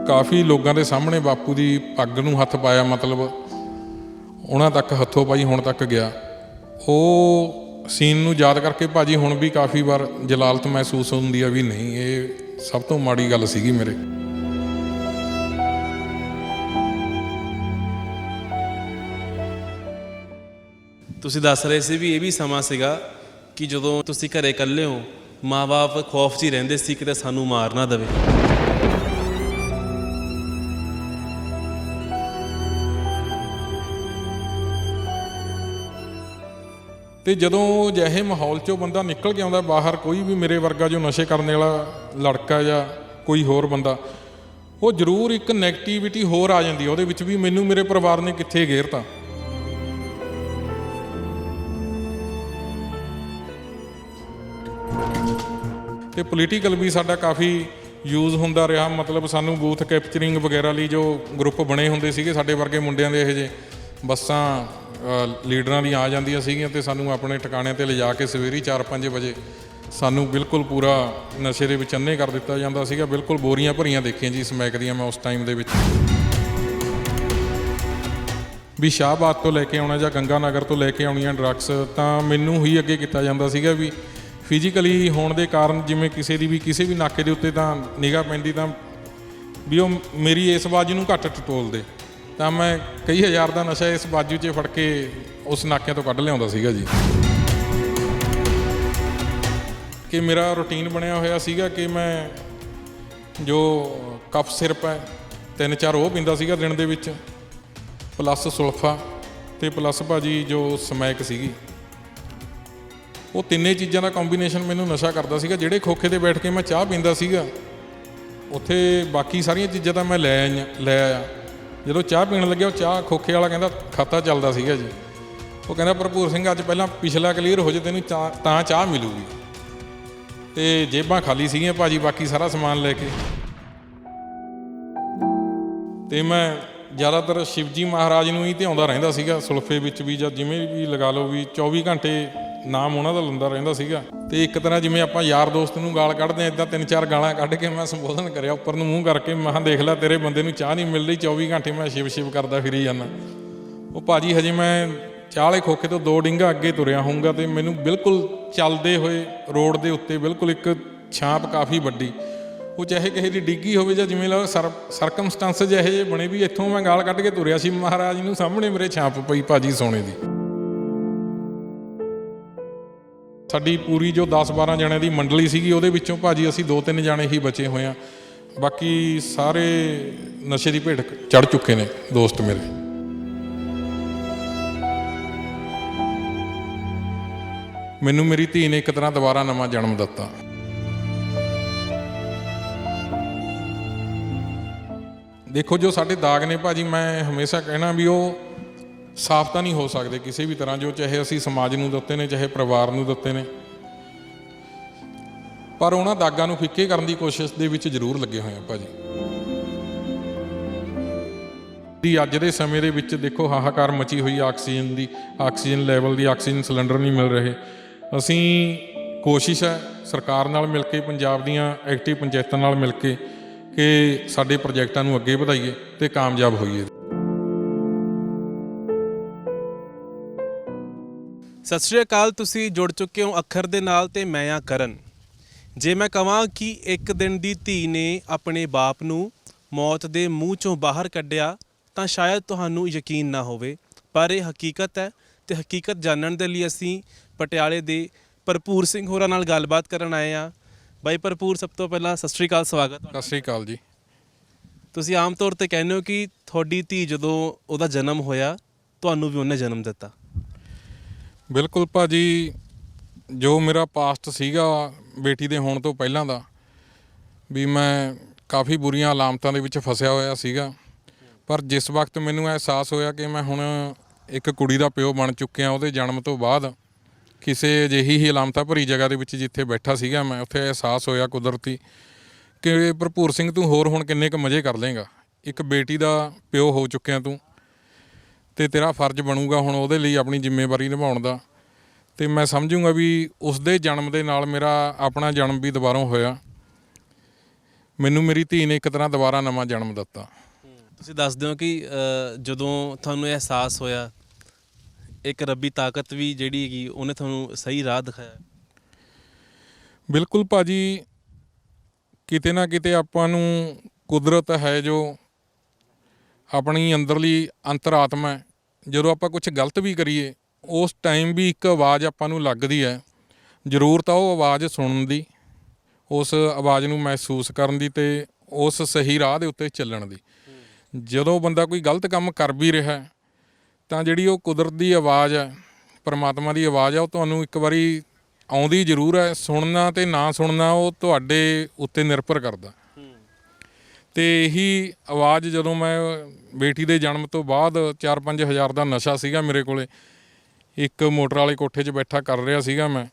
ਕਾਫੀ ਲੋਕਾਂ ਦੇ ਸਾਹਮਣੇ ਬਾਪੂ ਦੀ ਪੱਗ ਨੂੰ ਹੱਥ ਪਾਇਆ, ਮਤਲਬ ਉਹਨਾਂ ਤੱਕ ਹੱਥੋਂ ਪਾਈ ਹੁਣ ਤੱਕ ਗਿਆ। ਉਹ ਸੀਨ ਨੂੰ ਯਾਦ ਕਰਕੇ ਭਾਜੀ ਹੁਣ ਵੀ ਕਾਫੀ ਵਾਰ ਜਲਾਲਤ ਮਹਿਸੂਸ ਹੁੰਦੀ ਆ ਵੀ ਨਹੀਂ, ਇਹ ਸਭ ਤੋਂ ਮਾੜੀ ਗੱਲ ਸੀਗੀ ਮੇਰੇ। ਤੁਸੀਂ ਦੱਸ ਰਹੇ ਸੀ ਵੀ ਇਹ ਵੀ ਸਮਾਂ ਸੀਗਾ ਕਿ ਜਦੋਂ ਤੁਸੀਂ ਘਰੇ ਇਕੱਲੇ ਹੋ, ਮਾਂ-ਬਾਪ ਖੌਫ 'ਚ ਹੀ ਰਹਿੰਦੇ ਸੀ ਕਿਤੇ ਸਾਨੂੰ ਮਾਰ ਨਾ ਦੇਵੇ। ਅਤੇ ਜਦੋਂ ਅਜਿਹੇ ਮਾਹੌਲ 'ਚੋਂ ਬੰਦਾ ਨਿਕਲ ਕੇ ਆਉਂਦਾ ਬਾਹਰ, ਕੋਈ ਵੀ ਮੇਰੇ ਵਰਗਾ ਜੋ ਨਸ਼ੇ ਕਰਨ ਵਾਲਾ ਲੜਕਾ ਜਾਂ ਕੋਈ ਹੋਰ ਬੰਦਾ, ਉਹ ਜ਼ਰੂਰ ਇੱਕ ਨੈਗੇਟਿਵਿਟੀ ਹੋਰ ਆ ਜਾਂਦੀ ਉਹਦੇ ਵਿੱਚ ਵੀ, ਮੈਨੂੰ ਮੇਰੇ ਪਰਿਵਾਰ ਨੇ ਕਿੱਥੇ ਘੇਰਤਾ। ਅਤੇ ਪੋਲੀਟੀਕਲ ਵੀ ਸਾਡਾ ਕਾਫੀ ਯੂਜ਼ ਹੁੰਦਾ ਰਿਹਾ, ਮਤਲਬ ਸਾਨੂੰ ਬੂਥ ਕੈਪਚਰਿੰਗ ਵਗੈਰਾ ਲਈ ਜੋ ਗਰੁੱਪ ਬਣੇ ਹੁੰਦੇ ਸੀਗੇ ਸਾਡੇ ਵਰਗੇ ਮੁੰਡਿਆਂ ਦੇ, ਇਹੋ ਜਿਹੇ ਬੱਸਾਂ ਲੀਡਰਾਂ ਦੀਆਂ ਆ ਜਾਂਦੀਆਂ ਸੀਗੀਆਂ ਅਤੇ ਸਾਨੂੰ ਆਪਣੇ ਟਿਕਾਣਿਆਂ 'ਤੇ ਲਿਜਾ ਕੇ ਸਵੇਰੇ 4-5 ਵਜੇ ਸਾਨੂੰ ਬਿਲਕੁਲ ਪੂਰਾ ਨਸ਼ੇ ਦੇ ਵਿੱਚ ਅੰਨੇ ਕਰ ਦਿੱਤਾ ਜਾਂਦਾ ਸੀਗਾ। ਬਿਲਕੁਲ ਬੋਰੀਆਂ ਭਰੀਆਂ ਦੇਖੀਆਂ ਜੀ ਸਮੈਕ ਦੀਆਂ ਮੈਂ ਉਸ ਟਾਈਮ ਦੇ ਵਿੱਚ, ਵੀ ਸ਼ਾਹਬਾਦ ਤੋਂ ਲੈ ਕੇ ਆਉਣਾ ਜਾਂ ਗੰਗਾ ਨਗਰ ਤੋਂ ਲੈ ਕੇ ਆਉਣੀਆਂ ਡਰੱਗਸ, ਤਾਂ ਮੈਨੂੰ ਹੀ ਅੱਗੇ ਕੀਤਾ ਜਾਂਦਾ ਸੀਗਾ ਵੀ ਫਿਜ਼ੀਕਲੀ ਹੋਣ ਦੇ ਕਾਰਨ, ਜਿਵੇਂ ਕਿਸੇ ਦੀ ਵੀ ਕਿਸੇ ਵੀ ਨਾਕੇ ਦੇ ਉੱਤੇ ਤਾਂ ਨਿਗਾਹ ਪੈਂਦੀ ਤਾਂ ਵੀ ਉਹ ਮੇਰੀ ਇਸ ਬਾਜੂ ਨੂੰ ਘੱਟ ਟਟੋਲਦੇ, ਤਾਂ ਮੈਂ ਕਈ ਹਜ਼ਾਰ ਦਾ ਨਸ਼ਾ ਇਸ ਬਾਜੂ 'ਚ ਫੜ ਕੇ ਉਸ ਨਾਕਿਆਂ ਤੋਂ ਕੱਢ ਲਿਆਉਂਦਾ ਸੀਗਾ ਜੀ। ਕਿ ਮੇਰਾ ਰੂਟੀਨ ਬਣਿਆ ਹੋਇਆ ਸੀਗਾ ਕਿ ਮੈਂ ਜੋ ਕਫ ਸਿਰਪ ਹੈ 3-4 ਉਹ ਪੀਂਦਾ ਸੀਗਾ ਦਿਨ ਦੇ ਵਿੱਚ, ਪਲੱਸ ਸੁਲਫਾ ਅਤੇ ਪਲੱਸ ਭਾਜੀ ਜੋ ਸਮੈਕ ਸੀਗੀ, ਉਹ ਤਿੰਨੇ ਚੀਜ਼ਾਂ ਦਾ ਕੰਬੀਨੇਸ਼ਨ ਮੈਨੂੰ ਨਸ਼ਾ ਕਰਦਾ ਸੀਗਾ। ਜਿਹੜੇ ਖੋਖੇ 'ਤੇ ਬੈਠ ਕੇ ਮੈਂ ਚਾਹ ਪੀਂਦਾ ਸੀਗਾ, ਉੱਥੇ ਬਾਕੀ ਸਾਰੀਆਂ ਚੀਜ਼ਾਂ ਤਾਂ ਮੈਂ ਲੈ ਆਇਆ। ਜਦੋਂ ਚਾਹ ਪੀਣ ਲੱਗਿਆ, ਉਹ ਚਾਹ ਖੋਖੇ ਵਾਲਾ ਕਹਿੰਦਾ ਖਾਤਾ ਚੱਲਦਾ ਸੀਗਾ ਜੀ, ਉਹ ਕਹਿੰਦਾ ਭਰਪੂਰ ਸਿੰਘ ਅੱਜ ਪਹਿਲਾਂ ਪਿਛਲਾ ਕਲੀਅਰ ਹੋ ਜੇ ਤੈਨੂੰ ਤਾਂ ਚਾਹ ਮਿਲੂਗੀ। ਅਤੇ ਜੇਬਾਂ ਖਾਲੀ ਸੀਗੀਆਂ ਭਾਜੀ, ਬਾਕੀ ਸਾਰਾ ਸਮਾਨ ਲੈ ਕੇ। ਅਤੇ ਮੈਂ ਜ਼ਿਆਦਾਤਰ ਸ਼ਿਵਜੀ ਮਹਾਰਾਜ ਨੂੰ ਹੀ ਧਿਆਉਂਦਾ ਰਹਿੰਦਾ ਸੀਗਾ, ਸੁਲਫੇ ਵਿੱਚ ਵੀ ਜਾਂ ਜਿਵੇਂ ਵੀ ਲਗਾ ਲਓ ਵੀ 24 ਘੰਟੇ ਨਾਮ ਉਹਨਾਂ ਦਾ ਲੈਂਦਾ ਰਹਿੰਦਾ ਸੀਗਾ। ਅਤੇ ਇੱਕ ਤਰ੍ਹਾਂ ਜਿਵੇਂ ਆਪਾਂ ਯਾਰ ਦੋਸਤ ਨੂੰ ਗਾਲ ਕੱਢਦੇ ਹਾਂ, ਇੱਦਾਂ 3-4 ਗਾਲਾਂ ਕੱਢ ਕੇ ਮੈਂ ਸੰਬੋਧਨ ਕਰਿਆ ਉੱਪਰ ਨੂੰ ਮੂੰਹ ਕਰਕੇ, ਮੈਂ ਕਿਹਾ ਦੇਖ ਲੈ ਤੇਰੇ ਬੰਦੇ ਨੂੰ ਚਾਹ ਨਹੀਂ ਮਿਲ ਰਹੀ, 24 ਘੰਟੇ ਮੈਂ ਸ਼ਿਵ ਕਰਦਾ ਫਿਰੀ ਜਾਂਦਾ। ਉਹ ਭਾਜੀ ਹਜੇ ਮੈਂ ਚਾਹ ਵਾਲੇ ਖੋਖੇ ਤੋਂ 2 ਡਿੰਗਾ ਅੱਗੇ ਤੁਰਿਆ ਹੋਊਂਗਾ ਅਤੇ ਮੈਨੂੰ ਬਿਲਕੁਲ ਚੱਲਦੇ ਹੋਏ ਰੋਡ ਦੇ ਉੱਤੇ ਬਿਲਕੁਲ ਇੱਕ ਛਾਪ ਕਾਫੀ ਵੱਡੀ, ਉਹ ਚਾਹੇ ਕਿਸੇ ਦੀ ਡਿੱਗੀ ਹੋਵੇ ਜਾਂ ਜਿਵੇਂ ਲਾ ਸਰਕਮਸਟੈਂਸ ਜਿਹੇ ਜਿਹੇ ਬਣੇ ਵੀ ਇੱਥੋਂ ਮੈਂ ਗਾਲ ਕੱਢ ਕੇ ਤੁਰਿਆ ਸੀ ਮਹਾਰਾਜ ਨੂੰ, ਸਾਹਮਣੇ ਮੇਰੇ ਛਾਪ ਪਈ ਭਾਜੀ ਸੋਨੇ ਦੀ। ਸਾਡੀ ਪੂਰੀ ਜੋ 10-12 ਜਣਿਆਂ ਦੀ ਮੰਡਲੀ ਸੀਗੀ, ਉਹਦੇ ਵਿੱਚੋਂ ਭਾਜੀ ਅਸੀਂ 2-3 ਜਾਣੇ ਹੀ ਬਚੇ ਹੋਏ ਹਾਂ, ਬਾਕੀ ਸਾਰੇ ਨਸ਼ੇ ਦੀ ਭੇਟ ਚੜ੍ਹ ਚੁੱਕੇ ਨੇ ਦੋਸਤ ਮੇਰੇ। ਮੈਨੂੰ ਮੇਰੀ ਧੀ ਨੇ ਇੱਕ ਤਰ੍ਹਾਂ ਦੁਬਾਰਾ ਨਵਾਂ ਜਨਮ ਦਿੱਤਾ। ਦੇਖੋ ਜੋ ਸਾਡੇ ਦਾਗ ਨੇ ਭਾਜੀ, ਮੈਂ ਹਮੇਸ਼ਾ ਕਹਿਣਾ ਵੀ ਉਹ ਸਾਫ਼ ਤਾਂ ਨਹੀਂ ਹੋ ਸਕਦੇ ਕਿਸੇ ਵੀ ਤਰ੍ਹਾਂ, ਜੋ ਚਾਹੇ ਅਸੀਂ ਸਮਾਜ ਨੂੰ ਦਿੱਤੇ ਨੇ ਚਾਹੇ ਪਰਿਵਾਰ ਨੂੰ ਦਿੱਤੇ ਨੇ, ਪਰ ਉਹਨਾਂ ਦਾਗਾਂ ਨੂੰ ਫਿੱਕੇ ਕਰਨ ਦੀ ਕੋਸ਼ਿਸ਼ ਦੇ ਵਿੱਚ ਜ਼ਰੂਰ ਲੱਗੇ ਹੋਏ ਆ ਭਾਜੀ। ਅੱਜ ਦੇ ਸਮੇਂ ਦੇ ਵਿੱਚ ਦੇਖੋ ਹਾਹਾਕਾਰ ਮਚੀ ਹੋਈ ਆਕਸੀਜਨ ਦੀ, ਆਕਸੀਜਨ ਲੈਵਲ ਦੀ, ਆਕਸੀਜਨ ਸਿਲੰਡਰ ਨਹੀਂ ਮਿਲ ਰਹੇ। ਅਸੀਂ ਕੋਸ਼ਿਸ਼ ਹੈ ਸਰਕਾਰ ਨਾਲ ਮਿਲ ਕੇ, ਪੰਜਾਬ ਦੀਆਂ ਐਕਟਿਵ ਪੰਚਾਇਤਾਂ ਨਾਲ ਮਿਲ ਕੇ, ਕਿ ਸਾਡੇ ਪ੍ਰੋਜੈਕਟਾਂ ਨੂੰ ਅੱਗੇ ਵਧਾਈਏ ਅਤੇ ਕਾਮਯਾਬ ਹੋਈਏ। ਸਤਿ ਸ਼੍ਰੀ ਅਕਾਲ, ਤੁਸੀਂ ਜੁੜ ਚੁੱਕੇ ਹੋ ਅੱਖਰ ਦੇ ਨਾਲ ਅਤੇ ਮੈਂ ਆ ਕਰਨ। ਜੇ ਮੈਂ ਕਹਾਂ ਕਿ ਇੱਕ ਦਿਨ ਦੀ ਧੀ ਨੇ ਆਪਣੇ ਬਾਪ ਨੂੰ ਮੌਤ ਦੇ ਮੂੰਹ 'ਚੋਂ ਬਾਹਰ ਕੱਢਿਆ ਤਾਂ ਸ਼ਾਇਦ ਤੁਹਾਨੂੰ ਯਕੀਨ ਨਾ ਹੋਵੇ, ਪਰ ਇਹ ਹਕੀਕਤ ਹੈ। ਅਤੇ ਹਕੀਕਤ ਜਾਣਨ ਦੇ ਲਈ ਅਸੀਂ ਪਟਿਆਲੇ ਦੇ ਭਰਪੂਰ ਸਿੰਘ ਹੋਰਾਂ ਨਾਲ ਗੱਲਬਾਤ ਕਰਨ ਆਏ ਹਾਂ। ਬਾਈ ਭਰਪੂਰ, ਸਭ ਤੋਂ ਪਹਿਲਾਂ ਸਤਿ ਸ਼੍ਰੀ ਅਕਾਲ, ਸਵਾਗਤ। ਸਤਿ ਸ਼੍ਰੀ ਅਕਾਲ ਜੀ। ਤੁਸੀਂ ਆਮ ਤੌਰ 'ਤੇ ਕਹਿੰਦੇ ਹੋ ਕਿ ਤੁਹਾਡੀ ਧੀ ਜਦੋਂ ਉਹਦਾ ਜਨਮ ਹੋਇਆ ਤੁਹਾਨੂੰ ਵੀ ਉਹਨੇ ਜਨਮ ਦਿੱਤਾ। ਬਿਲਕੁਲ ਭਾਜੀ, ਜੋ ਮੇਰਾ ਪਾਸਟ ਸੀਗਾ ਬੇਟੀ ਦੇ ਹੋਣ ਤੋਂ ਪਹਿਲਾਂ ਦਾ, ਵੀ ਮੈਂ ਕਾਫੀ ਬੁਰੀਆਂ ਅਲਾਮਤਾਂ ਦੇ ਵਿੱਚ ਫਸਿਆ ਹੋਇਆ ਸੀਗਾ, ਪਰ ਜਿਸ ਵਕਤ ਮੈਨੂੰ ਅਹਿਸਾਸ ਹੋਇਆ ਕਿ ਮੈਂ ਹੁਣ ਇੱਕ ਕੁੜੀ ਦਾ ਪਿਓ ਬਣ ਚੁੱਕਿਆ, ਉਹਦੇ ਜਨਮ ਤੋਂ ਬਾਅਦ ਕਿਸੇ ਅਜਿਹੀ ਹੀ ਅਲਾਮਤਾਂ ਭਰੀ ਜਗ੍ਹਾ ਦੇ ਵਿੱਚ ਜਿੱਥੇ ਬੈਠਾ ਸੀਗਾ ਮੈਂ, ਉੱਥੇ ਅਹਿਸਾਸ ਹੋਇਆ ਕੁਦਰਤੀ ਕਿ ਭਰਪੂਰ ਸਿੰਘ ਤੂੰ ਹੋਰ ਹੁਣ ਕਿੰਨੇ ਕੁ ਮਜ਼ੇ ਕਰ ਲਏਗਾ, ਇੱਕ ਬੇਟੀ ਦਾ ਪਿਓ ਹੋ ਚੁੱਕਿਆ ਤੂੰ, ਅਤੇ ਤੇਰਾ ਫਰਜ਼ ਬਣੂਗਾ ਹੁਣ ਉਹਦੇ ਲਈ ਆਪਣੀ ਜ਼ਿੰਮੇਵਾਰੀ ਨਿਭਾਉਣ ਦਾ। ਅਤੇ ਮੈਂ ਸਮਝੂੰਗਾ ਵੀ ਉਸ ਦੇ ਜਨਮ ਦੇ ਨਾਲ ਮੇਰਾ ਆਪਣਾ ਜਨਮ ਵੀ ਦੁਬਾਰਾ ਹੋਇਆ। ਮੈਨੂੰ ਮੇਰੀ ਧੀ ਨੇ ਇੱਕ ਤਰ੍ਹਾਂ ਦੁਬਾਰਾ ਨਵਾਂ ਜਨਮ ਦਿੱਤਾ। ਤੁਸੀਂ ਦੱਸਦੇ ਹੋ ਕਿ ਜਦੋਂ ਤੁਹਾਨੂੰ ਇਹ ਅਹਿਸਾਸ ਹੋਇਆ ਇੱਕ ਰੱਬੀ ਤਾਕਤ ਵੀ ਜਿਹੜੀ ਹੈਗੀ ਉਹਨੇ ਤੁਹਾਨੂੰ ਸਹੀ ਰਾਹ ਦਿਖਾਇਆ। ਬਿਲਕੁਲ ਭਾਜੀ, ਕਿਤੇ ਨਾ ਕਿਤੇ ਆਪਾਂ ਨੂੰ ਕੁਦਰਤ ਹੈ ਜੋ ਆਪਣੀ ਅੰਦਰਲੀ ਅੰਤਰਾਤਮਾ ਹੈ, ਜਦੋਂ ਆਪਾਂ ਕੁਝ ਗਲਤ ਵੀ ਕਰੀਏ ਉਸ ਟਾਈਮ ਵੀ ਇੱਕ ਆਵਾਜ਼ ਆਪਾਂ ਨੂੰ ਲੱਗਦੀ ਹੈ। ਜ਼ਰੂਰਤ ਆ ਉਹ ਆਵਾਜ਼ ਸੁਣਨ ਦੀ, ਉਸ ਆਵਾਜ਼ ਨੂੰ ਮਹਿਸੂਸ ਕਰਨ ਦੀ ਅਤੇ ਉਸ ਸਹੀ ਰਾਹ ਦੇ ਉੱਤੇ ਚੱਲਣ ਦੀ। ਜਦੋਂ ਬੰਦਾ ਕੋਈ ਗਲਤ ਕੰਮ ਕਰ ਵੀ ਰਿਹਾ ਤਾਂ ਜਿਹੜੀ ਉਹ ਕੁਦਰਤ ਦੀ ਆਵਾਜ਼ ਹੈ, ਪਰਮਾਤਮਾ ਦੀ ਆਵਾਜ਼ ਹੈ, ਉਹ ਤੁਹਾਨੂੰ ਇੱਕ ਵਾਰੀ ਆਉਂਦੀ ਜ਼ਰੂਰ ਹੈ। ਸੁਣਨਾ ਅਤੇ ਨਾ ਸੁਣਨਾ ਉਹ ਤੁਹਾਡੇ ਉੱਤੇ ਨਿਰਭਰ ਕਰਦਾ। ਅਤੇ ਇਹੀ ਆਵਾਜ਼ ਜਦੋਂ ਮੈਂ ਬੇਟੀ ਦੇ ਜਨਮ ਤੋਂ ਬਾਅਦ 4-5 ਹਜ਼ਾਰ ਦਾ ਨਸ਼ਾ ਸੀਗਾ ਮੇਰੇ ਕੋਲ, ਇੱਕ ਮੋਟਰ ਵਾਲੇ ਕੋਠੇ 'ਚ ਬੈਠਾ ਕਰ ਰਿਹਾ ਸੀਗਾ ਮੈਂ,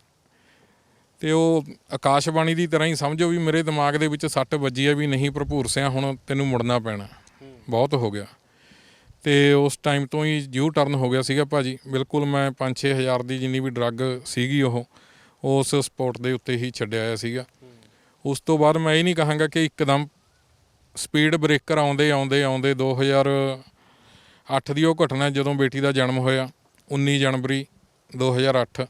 ਅਤੇ ਉਹ ਆਕਾਸ਼ਬਾਣੀ ਦੀ ਤਰ੍ਹਾਂ ਹੀ ਸਮਝੋ ਵੀ ਮੇਰੇ ਦਿਮਾਗ ਦੇ ਵਿੱਚ ਸੱਟ ਵੱਜੀ ਹੈ ਵੀ ਨਹੀਂ ਭਰਪੂਰ ਸਿਆਂ ਹੁਣ ਤੈਨੂੰ ਮੁੜਨਾ ਪੈਣਾ, ਬਹੁਤ ਹੋ ਗਿਆ। ਅਤੇ ਉਸ ਟਾਈਮ ਤੋਂ ਹੀ ਯੂ ਟਰਨ ਹੋ ਗਿਆ ਸੀਗਾ ਭਾਜੀ। ਬਿਲਕੁਲ ਮੈਂ 5-6 ਹਜ਼ਾਰ ਦੀ ਜਿੰਨੀ ਵੀ ਡਰੱਗ ਸੀਗੀ ਉਹ ਉਸ ਸਪੋਟ ਦੇ ਉੱਤੇ ਹੀ ਛੱਡਿਆ ਆਇਆ ਸੀਗਾ। ਉਸ ਤੋਂ ਬਾਅਦ ਮੈਂ ਇਹ ਨਹੀਂ ਕਹਾਂਗਾ ਕਿ ਇੱਕਦਮ ਸਪੀਡ ਬ੍ਰੇਕਰ ਆਉਂਦੇ 2008 ਦੀ ਉਹ ਘਟਨਾ ਜਦੋਂ ਬੇਟੀ ਦਾ ਜਨਮ ਹੋਇਆ 19 ਜਨਵਰੀ 2008,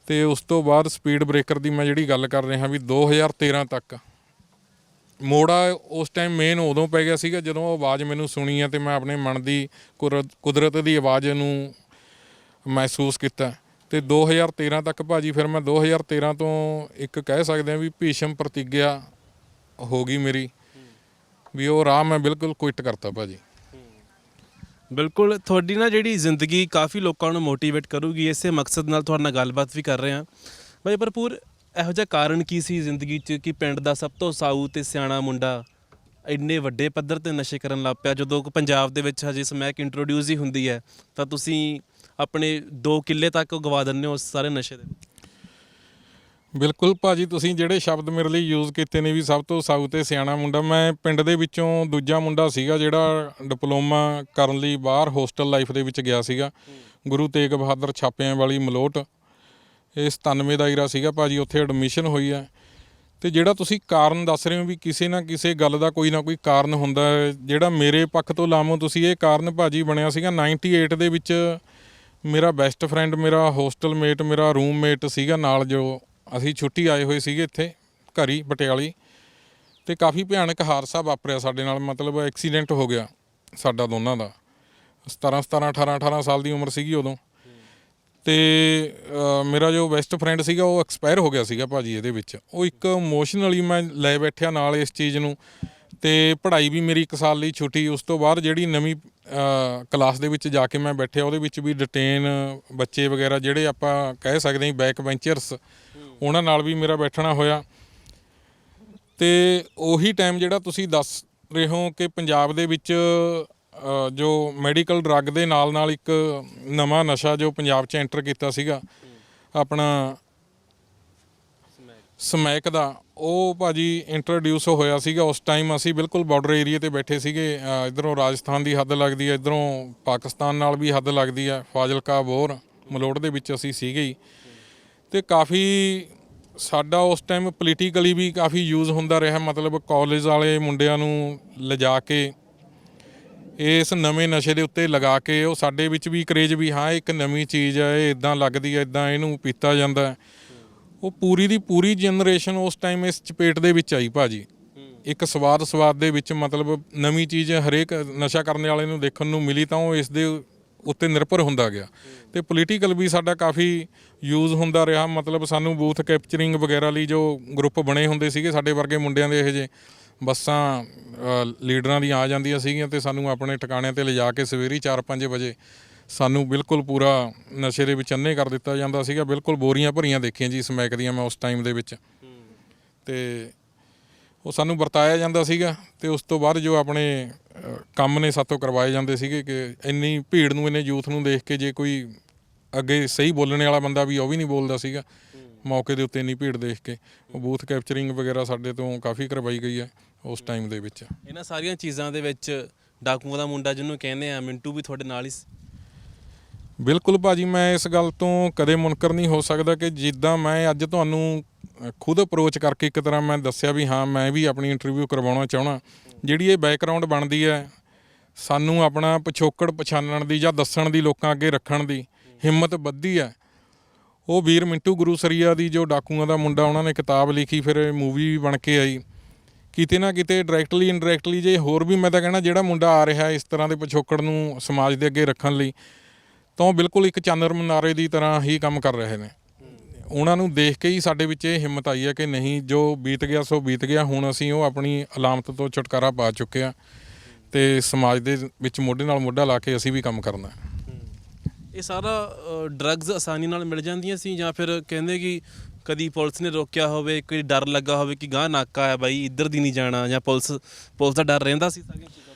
ਅਤੇ ਉਸ ਤੋਂ ਬਾਅਦ ਸਪੀਡ ਬ੍ਰੇਕਰ ਦੀ ਮੈਂ ਜਿਹੜੀ ਗੱਲ ਕਰ ਰਿਹਾ ਵੀ 2013 ਤੱਕ ਮੋੜਾ ਉਸ ਟਾਈਮ ਮੇਨ ਉਦੋਂ ਪੈ ਗਿਆ ਸੀਗਾ ਜਦੋਂ ਉਹ ਆਵਾਜ਼ ਮੈਨੂੰ ਸੁਣੀ ਹੈ ਅਤੇ ਮੈਂ ਆਪਣੇ ਮਨ ਦੀ ਕੁਦਰਤ ਦੀ ਆਵਾਜ਼ ਨੂੰ ਮਹਿਸੂਸ ਕੀਤਾ। ਅਤੇ 2013 ਤੱਕ ਭਾਜੀ ਫਿਰ ਮੈਂ 2013 ਤੋਂ ਇੱਕ ਕਹਿ ਸਕਦੇ ਹਾਂ ਵੀ ਭੀਸ਼ਮ ਪ੍ਰਤੀਗਿਆ ਹੋ ਗਈ ਮੇਰੀ ਵੀ ਉਹ ਰਾਹ ਮੈਂ ਬਿਲਕੁਲ ਕੁਇਟ ਕਰਤਾ ਭਾਜੀ। ਬਿਲਕੁਲ, ਤੁਹਾਡੀ ਨਾ ਜਿਹੜੀ ਜ਼ਿੰਦਗੀ ਕਾਫੀ ਲੋਕਾਂ ਨੂੰ ਮੋਟੀਵੇਟ ਕਰੂਗੀ, ਇਸੇ ਮਕਸਦ ਨਾਲ ਤੁਹਾਡੇ ਨਾਲ ਗੱਲਬਾਤ ਵੀ ਕਰ ਰਹੇ ਹਾਂ। ਬਾਈ ਭਰਪੂਰ, ਇਹੋ ਜਿਹਾ ਕਾਰਨ ਕੀ ਸੀ ਜ਼ਿੰਦਗੀ 'ਚ ਕਿ ਪਿੰਡ ਦਾ ਸਭ ਤੋਂ ਸਾਊ ਅਤੇ ਸਿਆਣਾ ਮੁੰਡਾ ਇੰਨੇ ਵੱਡੇ ਪੱਧਰ 'ਤੇ ਨਸ਼ੇ ਕਰਨ ਲੱਗ ਪਿਆ? ਜਦੋਂ ਪੰਜਾਬ ਦੇ ਵਿੱਚ ਹਜੇ ਸਮੈਕ ਇੰਟਰੋਡਿਊਸ ਹੀ ਹੁੰਦੀ ਹੈ ਤਾਂ ਤੁਸੀਂ ਆਪਣੇ 2 ਕਿੱਲੇ ਤੱਕ ਗਵਾ ਦਿੰਦੇ ਹੋ ਉਸ ਸਾਰੇ ਨਸ਼ੇ ਦੇ। ਬਿਲਕੁਲ ਭਾਜੀ, ਤੁਸੀਂ ਜਿਹੜੇ ਸ਼ਬਦ ਮੇਰੇ ਲਈ ਯੂਜ਼ ਕੀਤੇ ਨੇ ਵੀ ਸਭ ਤੋਂ ਸਾਊ ਅਤੇ ਸਿਆਣਾ ਮੁੰਡਾ, ਮੈਂ ਪਿੰਡ ਦੇ ਵਿੱਚੋਂ ਦੂਜਾ ਮੁੰਡਾ ਸੀਗਾ ਜਿਹੜਾ ਡਿਪਲੋਮਾ ਕਰਨ ਲਈ ਬਾਹਰ ਹੋਸਟਲ ਲਾਈਫ ਦੇ ਵਿੱਚ ਗਿਆ ਸੀਗਾ। ਗੁਰੂ ਤੇਗ ਬਹਾਦਰ ਛਾਪਿਆਂ ਵਾਲੀ ਮਲੋਟ, ਇਹ 97 ਦਾ ਈਰਾ ਸੀਗਾ ਭਾਜੀ, ਉੱਥੇ ਐਡਮਿਸ਼ਨ ਹੋਈ ਹੈ। ਅਤੇ ਜਿਹੜਾ ਤੁਸੀਂ ਕਾਰਨ ਦੱਸ ਰਹੇ ਹੋ ਵੀ ਕਿਸੇ ਨਾ ਕਿਸੇ ਗੱਲ ਦਾ ਕੋਈ ਨਾ ਕੋਈ ਕਾਰਨ ਹੁੰਦਾ ਹੈ, ਜਿਹੜਾ ਮੇਰੇ ਪੱਖ ਤੋਂ ਲਾਮੋ ਤੁਸੀਂ ਇਹ ਕਾਰਨ ਭਾਜੀ ਬਣਿਆ ਸੀਗਾ 98 ਦੇ ਵਿੱਚ ਮੇਰਾ ਬੈਸਟ ਫਰੈਂਡ, ਮੇਰਾ ਹੋਸਟਲ ਮੇਟ, ਮੇਰਾ ਰੂਮਮੇਟ ਸੀਗਾ ਨਾਲ, ਜੋ ਅਸੀਂ ਛੁੱਟੀ ਆਏ ਹੋਏ ਸੀਗੇ ਇੱਥੇ ਘਰੀ ਪਟਿਆਲੀ, ਅਤੇ ਕਾਫੀ ਭਿਆਨਕ ਹਾਦਸਾ ਵਾਪਰਿਆ ਸਾਡੇ ਨਾਲ, ਮਤਲਬ ਐਕਸੀਡੈਂਟ ਹੋ ਗਿਆ ਸਾਡਾ ਦੋਨਾਂ ਦਾ। 18 ਸਾਲ ਦੀ ਉਮਰ ਸੀਗੀ ਉਦੋਂ। ਅਤੇ ਮੇਰਾ ਜੋ ਬੈਸਟ ਫਰੈਂਡ ਸੀਗਾ ਉਹ ਐਕਸਪਾਇਰ ਹੋ ਗਿਆ ਸੀਗਾ ਭਾਜੀ ਇਹਦੇ ਵਿੱਚ। ਉਹ ਇੱਕ ਇਮੋਸ਼ਨਲੀ ਮੈਂ ਲੈ ਬੈਠਿਆ ਨਾਲ ਇਸ ਚੀਜ਼ ਨੂੰ, ਅਤੇ ਪੜ੍ਹਾਈ ਵੀ ਮੇਰੀ 1 ਸਾਲ ਲਈ ਛੁੱਟੀ। ਉਸ ਤੋਂ ਬਾਅਦ ਜਿਹੜੀ ਨਵੀਂ ਕਲਾਸ ਦੇ ਵਿੱਚ ਜਾ ਕੇ ਮੈਂ ਬੈਠਿਆ ਉਹਦੇ ਵਿੱਚ ਵੀ ਡਿਟੇਨ ਬੱਚੇ ਵਗੈਰਾ ਜਿਹੜੇ ਆਪਾਂ ਕਹਿ ਸਕਦੇ ਹਾਂ ਬੈਕ ਬੈਂਚਰਸ, ਉਹਨਾਂ ਨਾਲ ਵੀ ਮੇਰਾ ਬੈਠਣਾ ਹੋਇਆ। ਅਤੇ ਉਹੀ ਟਾਈਮ ਜਿਹੜਾ ਤੁਸੀਂ ਦੱਸ ਰਹੇ ਹੋ ਕਿ ਪੰਜਾਬ ਦੇ ਵਿੱਚ ਜੋ ਮੈਡੀਕਲ ਡਰੱਗ ਦੇ ਨਾਲ ਨਾਲ ਇੱਕ ਨਵਾਂ ਨਸ਼ਾ ਜੋ ਪੰਜਾਬ 'ਚ ਐਂਟਰ ਕੀਤਾ ਸੀਗਾ ਆਪਣਾ ਸਮੈਕ ਦਾ, ਉਹ ਭਾਜੀ ਇੰਟਰੋਡਿਊਸ ਹੋਇਆ ਸੀਗਾ ਉਸ ਟਾਈਮ। ਅਸੀਂ ਬਿਲਕੁਲ ਬਾਰਡਰ ਏਰੀਏ 'ਤੇ ਬੈਠੇ ਸੀਗੇ, ਇੱਧਰੋਂ ਰਾਜਸਥਾਨ ਦੀ ਹੱਦ ਲੱਗਦੀ ਹੈ, ਇੱਧਰੋਂ ਪਾਕਿਸਤਾਨ ਨਾਲ ਵੀ ਹੱਦ ਲੱਗਦੀ ਹੈ, ਫਾਜ਼ਿਲਕਾ ਬੋਰ ਮਲੋਟ ਦੇ ਵਿੱਚ ਅਸੀਂ ਸੀਗੇ ਹੀ। ਅਤੇ ਕਾਫੀ ਸਾਡਾ ਉਸ ਟਾਈਮ ਪੋਲੀਟੀਕਲੀ ਵੀ ਕਾਫੀ ਯੂਜ਼ ਹੁੰਦਾ ਰਿਹਾ, ਮਤਲਬ ਕਾਲਜ ਵਾਲੇ ਮੁੰਡਿਆਂ ਨੂੰ ਲਿਜਾ ਕੇ ਇਸ ਨਵੇਂ ਨਸ਼ੇ ਦੇ ਉੱਤੇ ਲਗਾ ਕੇ ਉਹ ਸਾਡੇ ਵਿੱਚ ਵੀ ਕਰੇਜ਼ ਵੀ ਹਾਂ ਇੱਕ ਨਵੀਂ ਚੀਜ਼ ਹੈ, ਇਹ ਇੱਦਾਂ ਲੱਗਦੀ ਹੈ, ਇੱਦਾਂ ਇਹਨੂੰ ਪੀਤਾ ਜਾਂਦਾ। ਉਹ ਪੂਰੀ ਦੀ ਪੂਰੀ ਜਨਰੇਸ਼ਨ ਉਸ ਟਾਈਮ ਇਸ ਚਪੇਟ ਦੇ ਵਿੱਚ ਆਈ ਭਾਜੀ, ਇੱਕ ਸਵਾਦ ਦੇ ਵਿੱਚ, ਮਤਲਬ ਨਵੀਂ ਚੀਜ਼ ਹਰੇਕ ਨਸ਼ਾ ਕਰਨ ਵਾਲੇ ਨੂੰ ਦੇਖਣ ਨੂੰ ਮਿਲੀ ਤਾਂ ਉਹ ਇਸ ਦੇ ਉੱਤੇ ਨਿਰਭਰ ਹੁੰਦਾ ਗਿਆ। ਅਤੇ ਪੋਲੀਟੀਕਲ ਵੀ ਸਾਡਾ ਕਾਫੀ ਯੂਜ਼ ਹੁੰਦਾ ਰਿਹਾ, ਮਤਲਬ ਸਾਨੂੰ ਬੂਥ ਕੈਪਚਰਿੰਗ ਵਗੈਰਾ ਲਈ ਜੋ ਗਰੁੱਪ ਬਣੇ ਹੁੰਦੇ ਸੀਗੇ ਸਾਡੇ ਵਰਗੇ ਮੁੰਡਿਆਂ ਦੇ, ਇਹੋ ਜਿਹੇ ਬੱਸਾਂ ਲੀਡਰਾਂ ਦੀਆਂ ਆ ਜਾਂਦੀਆਂ ਸੀਗੀਆਂ ਅਤੇ ਸਾਨੂੰ ਆਪਣੇ ਟਿਕਾਣਿਆਂ 'ਤੇ ਲਿਜਾ ਕੇ ਸਵੇਰੇ 4-5 ਵਜੇ ਸਾਨੂੰ ਬਿਲਕੁਲ ਪੂਰਾ ਨਸ਼ੇ ਦੇ ਵਿੱਚ ਅੰਨੇ ਕਰ ਦਿੱਤਾ ਜਾਂਦਾ ਸੀਗਾ। ਬਿਲਕੁਲ ਬੋਰੀਆਂ ਭਰੀਆਂ ਦੇਖੀਆਂ ਜੀ ਸਮੈਕ ਦੀਆਂ ਮੈਂ ਉਸ ਟਾਈਮ ਦੇ ਵਿੱਚ, ਅਤੇ ਉਹ ਸਾਨੂੰ ਵਰਤਾਇਆ ਜਾਂਦਾ ਸੀਗਾ। ਅਤੇ ਉਸ ਤੋਂ ਬਾਅਦ ਜੋ ਆਪਣੇ ਕੰਮ ਨੇ ਸਾਤੋਂ ਕਰਵਾਏ ਜਾਂਦੇ ਸੀਗੇ ਕਿ ਇੰਨੀ ਭੀੜ ਨੂੰ, ਇੰਨੇ ਯੂਥ ਨੂੰ ਦੇਖ ਕੇ ਜੇ ਕੋਈ ਅੱਗੇ ਸਹੀ ਬੋਲਣ ਵਾਲਾ ਬੰਦਾ ਵੀ ਉਹ ਵੀ ਨਹੀਂ ਬੋਲਦਾ ਸੀਗਾ ਮੌਕੇ ਦੇ ਉੱਤੇ, ਇੰਨੀ ਭੀੜ ਦੇਖ ਕੇ। ਉਹ ਬੂਥ ਕੈਪਚਰਿੰਗ ਵਗੈਰਾ ਸਾਡੇ ਤੋਂ ਕਾਫੀ ਕਰਵਾਈ ਗਈ ਹੈ ਉਸ ਟਾਈਮ ਦੇ ਵਿੱਚ। ਇਹਨਾਂ ਸਾਰੀਆਂ ਚੀਜ਼ਾਂ ਦੇ ਵਿੱਚ ਡਾਕੂਆਂ ਦਾ ਮੁੰਡਾ ਜਿਹਨੂੰ ਕਹਿੰਦੇ ਆ ਮਿੰਟੂ ਵੀ ਤੁਹਾਡੇ ਨਾਲ ਹੀ? ਬਿਲਕੁਲ ਭਾਜੀ, ਮੈਂ ਇਸ ਗੱਲ ਤੋਂ ਕਦੇ ਮੁਨਕਰ ਨਹੀਂ ਹੋ ਸਕਦਾ ਕਿ ਜਿੱਦਾਂ ਮੈਂ ਅੱਜ ਤੁਹਾਨੂੰ ਖੁਦ ਅਪਰੋਚ ਕਰਕੇ ਇੱਕ ਤਰ੍ਹਾਂ ਮੈਂ ਦੱਸਿਆ ਵੀ ਹਾਂ ਮੈਂ ਵੀ ਆਪਣੀ ਇੰਟਰਵਿਊ ਕਰਵਾਉਣਾ ਚਾਹੁੰਦਾ। ਜਿਹੜੀ ਇਹ ਬੈਕਗਰਾਊਂਡ ਬਣਦੀ ਹੈ, ਸਾਨੂੰ ਆਪਣਾ ਪਿਛੋਕੜ ਪਛਾਣਨ ਦੀ ਜਾਂ ਦੱਸਣ ਦੀ, ਲੋਕਾਂ ਅੱਗੇ ਰੱਖਣ ਦੀ ਹਿੰਮਤ ਵੱਧਦੀ ਹੈ। ਉਹ ਵੀਰ ਮਿੰਟੂ ਗੁਰੂਸਰੀਆ ਦੀ ਜੋ ਡਾਕੂਆਂ ਦਾ ਮੁੰਡਾ, ਉਹਨਾਂ ਨੇ ਕਿਤਾਬ ਲਿਖੀ, ਫਿਰ ਮੂਵੀ ਵੀ ਬਣ ਕੇ ਆਈ। ਕਿਤੇ ਨਾ ਕਿਤੇ ਡਾਇਰੈਕਟਲੀ ਇਨਡਾਇਰੈਕਟਲੀ ਜੇ ਹੋਰ ਵੀ ਮੈਂ ਤਾਂ ਕਹਿਣਾ ਜਿਹੜਾ ਮੁੰਡਾ ਆ ਰਿਹਾ ਇਸ ਤਰ੍ਹਾਂ ਦੇ ਪਿਛੋਕੜ ਨੂੰ ਸਮਾਜ ਦੇ ਅੱਗੇ ਰੱਖਣ ਲਈ, ਤਾਂ ਉਹ ਬਿਲਕੁਲ ਇੱਕ ਚਾਨਣ ਮਨਾਰੇ ਦੀ ਤਰ੍ਹਾਂ ਹੀ ਕੰਮ ਕਰ ਰਹੇ ਨੇ। ਉਹਨਾਂ ਨੂੰ ਦੇਖ ਕੇ ਹੀ ਸਾਡੇ ਵਿੱਚ ਇਹ ਹਿੰਮਤ ਆਈ ਹੈ ਕਿ ਨਹੀਂ, ਜੋ ਬੀਤ ਗਿਆ ਸੋ ਬੀਤ ਗਿਆ, ਹੁਣ ਅਸੀਂ ਉਹ ਆਪਣੀ ਅਲਾਮਤ ਤੋਂ ਛੁਟਕਾਰਾ ਪਾ ਚੁੱਕੇ ਹਾਂ ਅਤੇ ਸਮਾਜ ਦੇ ਵਿੱਚ ਮੋਢੇ ਨਾਲ ਮੋਢਾ ਲਾ ਕੇ ਅਸੀਂ ਵੀ ਕੰਮ ਕਰਨਾ। ਇਹ ਸਾਰਾ ਡਰੱਗਸ ਆਸਾਨੀ ਨਾਲ ਮਿਲ ਜਾਂਦੀਆਂ ਸੀ ਜਾਂ ਫਿਰ ਕਹਿੰਦੇ ਕਿ ਕਦੀ ਪੁਲਿਸ ਨੇ ਰੋਕਿਆ ਹੋਵੇ, ਕੋਈ ਡਰ ਲੱਗਾ ਹੋਵੇ ਕਿ ਗਾਂਹ ਨਾਕਾ ਹੈ ਬਾਈ ਇੱਧਰ ਦੀ ਨਹੀਂ ਜਾਣਾ, ਜਾਂ ਪੁਲਿਸ ਦਾ ਡਰ ਰਹਿੰਦਾ ਸੀ ਸਾਰੀਆਂ ਚੀਜ਼ਾਂ ਤੋਂ?